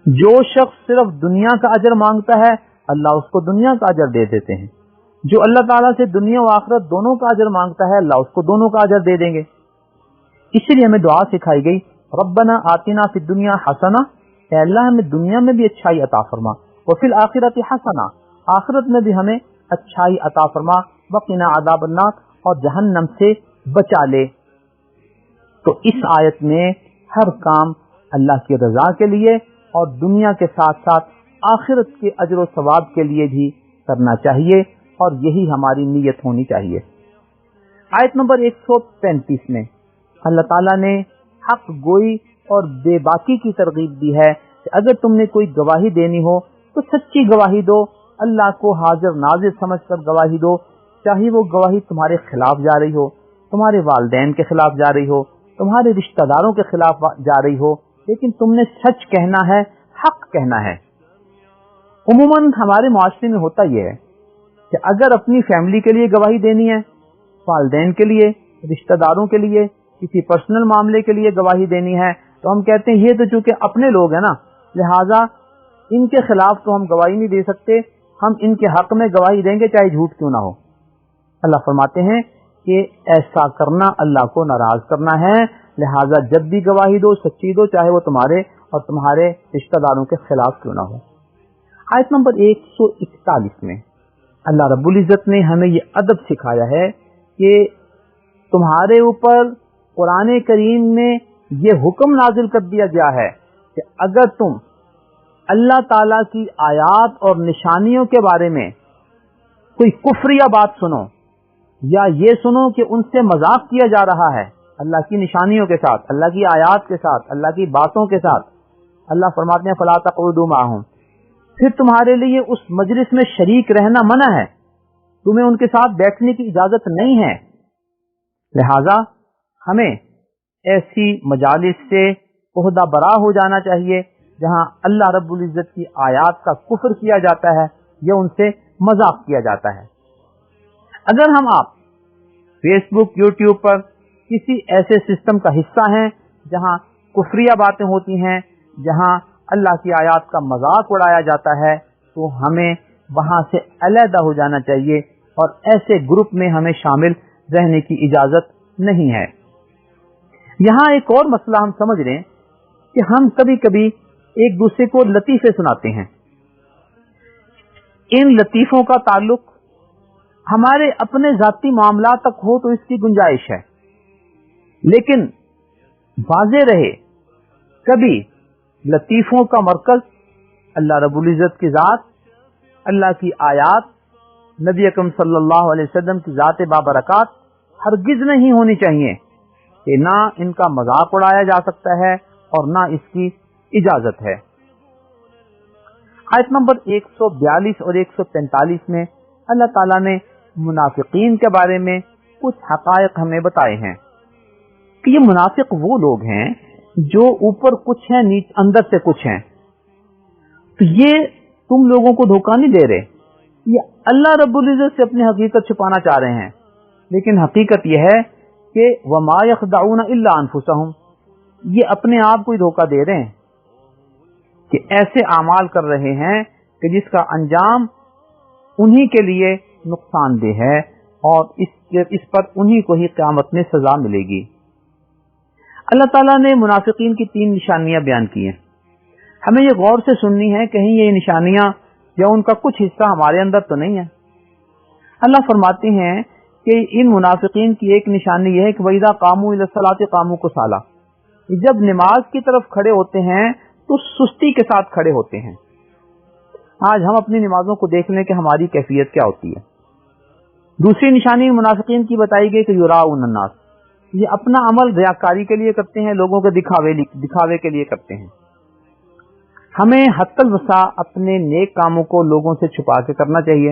جو شخص صرف دنیا کا اجر مانگتا ہے اللہ اس کو دنیا کا اجر دے دیتے ہیں، جو اللہ تعالیٰ سے دنیا و آخرت دونوں کا اجر مانگتا ہے اللہ اس کو دونوں کا اجر دے دیں گے. اسی لیے ہمیں دعا سکھائی گئی، ربنا آتنا فی الدنیا حسنہ، اے اللہ ہمیں دنیا میں بھی اچھائی عطا فرما، وفی الآخرۃ حسنہ، آخرت میں بھی ہمیں اچھائی عطا فرما، وقنا عذاب النار، اور جہنم سے بچا لے. تو اس آیت میں ہر کام اللہ کی رضا کے لیے اور دنیا کے ساتھ ساتھ آخرت کے اجر و ثواب کے لیے بھی کرنا چاہیے، اور یہی ہماری نیت ہونی چاہیے. آیت نمبر 135 میں اللہ تعالیٰ نے حق گوئی اور بے باکی کی ترغیب دی ہے کہ اگر تم نے کوئی گواہی دینی ہو تو سچی گواہی دو، اللہ کو حاضر ناظر سمجھ کر گواہی دو، چاہے وہ گواہی تمہارے خلاف جا رہی ہو، تمہارے والدین کے خلاف جا رہی ہو، تمہارے رشتہ داروں کے خلاف جا رہی ہو، لیکن تم نے سچ کہنا ہے، حق کہنا ہے. عموماً ہمارے معاشرے میں ہوتا یہ ہے کہ اگر اپنی فیملی کے لیے گواہی دینی ہے، والدین کے لیے، رشتہ داروں کے لیے، کسی پرسنل معاملے کے لیے گواہی دینی ہے تو ہم کہتے ہیں یہ تو چونکہ اپنے لوگ ہیں نا، لہٰذا ان کے خلاف تو ہم گواہی نہیں دے سکتے، ہم ان کے حق میں گواہی دیں گے چاہے جھوٹ کیوں نہ ہو. اللہ فرماتے ہیں کہ ایسا کرنا اللہ کو ناراض کرنا ہے، لہٰذا جب بھی گواہی دو سچی دو، چاہے وہ تمہارے اور تمہارے رشتہ داروں کے خلاف کیوں نہ ہو. آیت نمبر 141 میں اللہ رب العزت نے ہمیں یہ ادب سکھایا ہے کہ تمہارے اوپر قرآن کریم میں یہ حکم نازل کر دیا گیا ہے کہ اگر تم اللہ تعالی کی آیات اور نشانیوں کے بارے میں کوئی کفریہ بات سنو یا یہ سنو کہ ان سے مذاق کیا جا رہا ہے اللہ کی نشانیوں کے ساتھ، اللہ کی آیات کے ساتھ، اللہ کی باتوں کے ساتھ، اللہ فرماتے ہیں فلا تقعدوا معهم، پھر تمہارے لیے اس مجلس میں شریک رہنا منع ہے، تمہیں ان کے ساتھ بیٹھنے کی اجازت نہیں ہے۔ لہذا ہمیں ایسی مجالس سے عہدہ برا ہو جانا چاہیے جہاں اللہ رب العزت کی آیات کا کفر کیا جاتا ہے یا ان سے مذاق کیا جاتا ہے۔ اگر ہم آپ فیس بک، یوٹیوب پر کسی ایسے سسٹم کا حصہ ہیں جہاں کفریہ باتیں ہوتی ہیں، جہاں اللہ کی آیات کا مذاق اڑایا جاتا ہے، تو ہمیں وہاں سے علیحدہ ہو جانا چاہیے اور ایسے گروپ میں ہمیں شامل رہنے کی اجازت نہیں ہے۔ یہاں ایک اور مسئلہ ہم سمجھ لیں کہ ہم کبھی کبھی ایک دوسرے کو لطیفے سناتے ہیں۔ ان لطیفوں کا تعلق ہمارے اپنے ذاتی معاملات تک ہو تو اس کی گنجائش ہے، لیکن واضح رہے کبھی لطیفوں کا مرکز اللہ رب العزت کی ذات، اللہ کی آیات، نبی اکرم صلی اللہ علیہ وسلم کی ذات بابرکات ہرگز نہیں ہونی چاہیے کہ نہ ان کا مذاق اڑایا جا سکتا ہے اور نہ اس کی اجازت ہے۔ آیت نمبر 142 اور 145 میں اللہ تعالیٰ نے منافقین کے بارے میں کچھ حقائق ہمیں بتائے ہیں کہ یہ منافق وہ لوگ ہیں جو اوپر کچھ ہیں، اندر سے کچھ ہیں۔ تو یہ تم لوگوں کو دھوکہ نہیں دے رہے، یہ اللہ رب العزت سے اپنی حقیقت چھپانا چاہ رہے ہیں، لیکن حقیقت یہ ہے کہ وَمَا يَخْدَعُونَ إِلَّا أَنفُسَهُمْ، یہ اپنے آپ کو ہی دھوکہ دے رہے ہیں کہ ایسے اعمال کر رہے ہیں کہ جس کا انجام انہی کے لیے نقصان دہ ہے اور اس پر انہی کو ہی قیامت میں سزا ملے گی۔ اللہ تعالیٰ نے منافقین کی 3 نشانیاں بیان کی ہیں، ہمیں یہ غور سے سننی ہے، کہیں یہ نشانیاں یا ان کا کچھ حصہ ہمارے اندر تو نہیں ہے۔ اللہ فرماتے ہیں کہ ان منافقین کی ایک نشانی یہ ہے کہ وَإِذَا قَامُوا إِلَى الصَّلَاةِ قَامُوا كُسَالَىٰ، جب نماز کی طرف کھڑے ہوتے ہیں تو سستی کے ساتھ کھڑے ہوتے ہیں۔ آج ہم اپنی نمازوں کو دیکھ لیں کہ ہماری کیفیت کیا ہوتی ہے۔ دوسری نشانی منافقین کی بتائی گئی کہ یراؤن الناس، یہ اپنا عمل ریاکاری کے لیے کرتے ہیں، لوگوں کے دکھاوے کے لیے کرتے ہیں۔ ہمیں حتی الوسع اپنے نیک کاموں کو لوگوں سے چھپا کے کرنا چاہیے،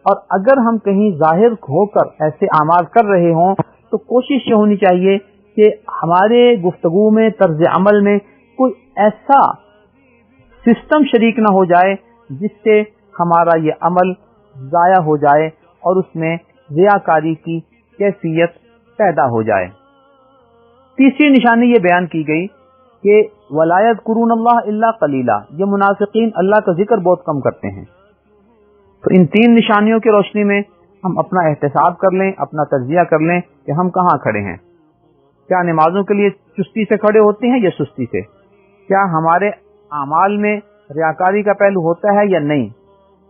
اور اگر ہم کہیں ظاہر ہو کر ایسے اعمال کر رہے ہوں تو کوشش یہ ہونی چاہیے کہ ہمارے گفتگو میں، طرز عمل میں کوئی ایسا سسٹم شریک نہ ہو جائے جس سے ہمارا یہ عمل ضائع ہو جائے اور اس میں ریاکاری کی کیفیت پیدا ہو جائے۔ تیسری نشانی یہ بیان کی گئی کہ وَلَا يَذْكُرُونَ اللَّهَ إِلَّا قَلِيلًا، یہ منافقین اللہ کا ذکر بہت کم کرتے ہیں۔ تو ان 3 نشانیوں کی روشنی میں ہم اپنا احتساب کر لیں، اپنا تجزیہ کر لیں کہ ہم کہاں کھڑے ہیں۔ کیا نمازوں کے لیے چستی سے کھڑے ہوتے ہیں یا سستی سے؟ کیا ہمارے اعمال میں ریاکاری کا پہلو ہوتا ہے یا نہیں؟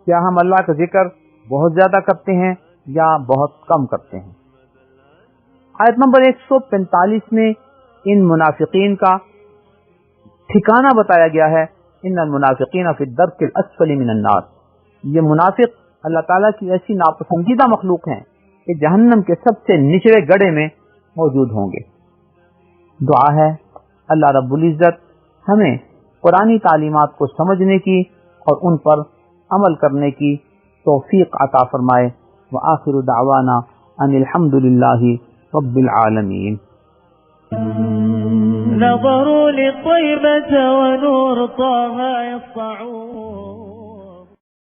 کیا ہم اللہ کا ذکر بہت زیادہ کرتے ہیں یا بہت کم کرتے ہیں؟ آیت نمبر 145 میں ان منافقین کا ٹھکانہ بتایا گیا ہے، ان المنافقین فی الدرک الاسفل من النار، یہ منافق اللہ تعالیٰ کی ایسی ناپسندیدہ مخلوق ہیں کہ جہنم کے سب سے نچلے گڑھے میں موجود ہوں گے۔ دعا ہے اللہ رب العزت ہمیں قرآنی تعلیمات کو سمجھنے کی اور ان پر عمل کرنے کی توفیق عطا فرمائے۔ وآخر دعوانا ان الحمد للہ رب العالمین۔ نظروا لطيبة ونور طه يسطعون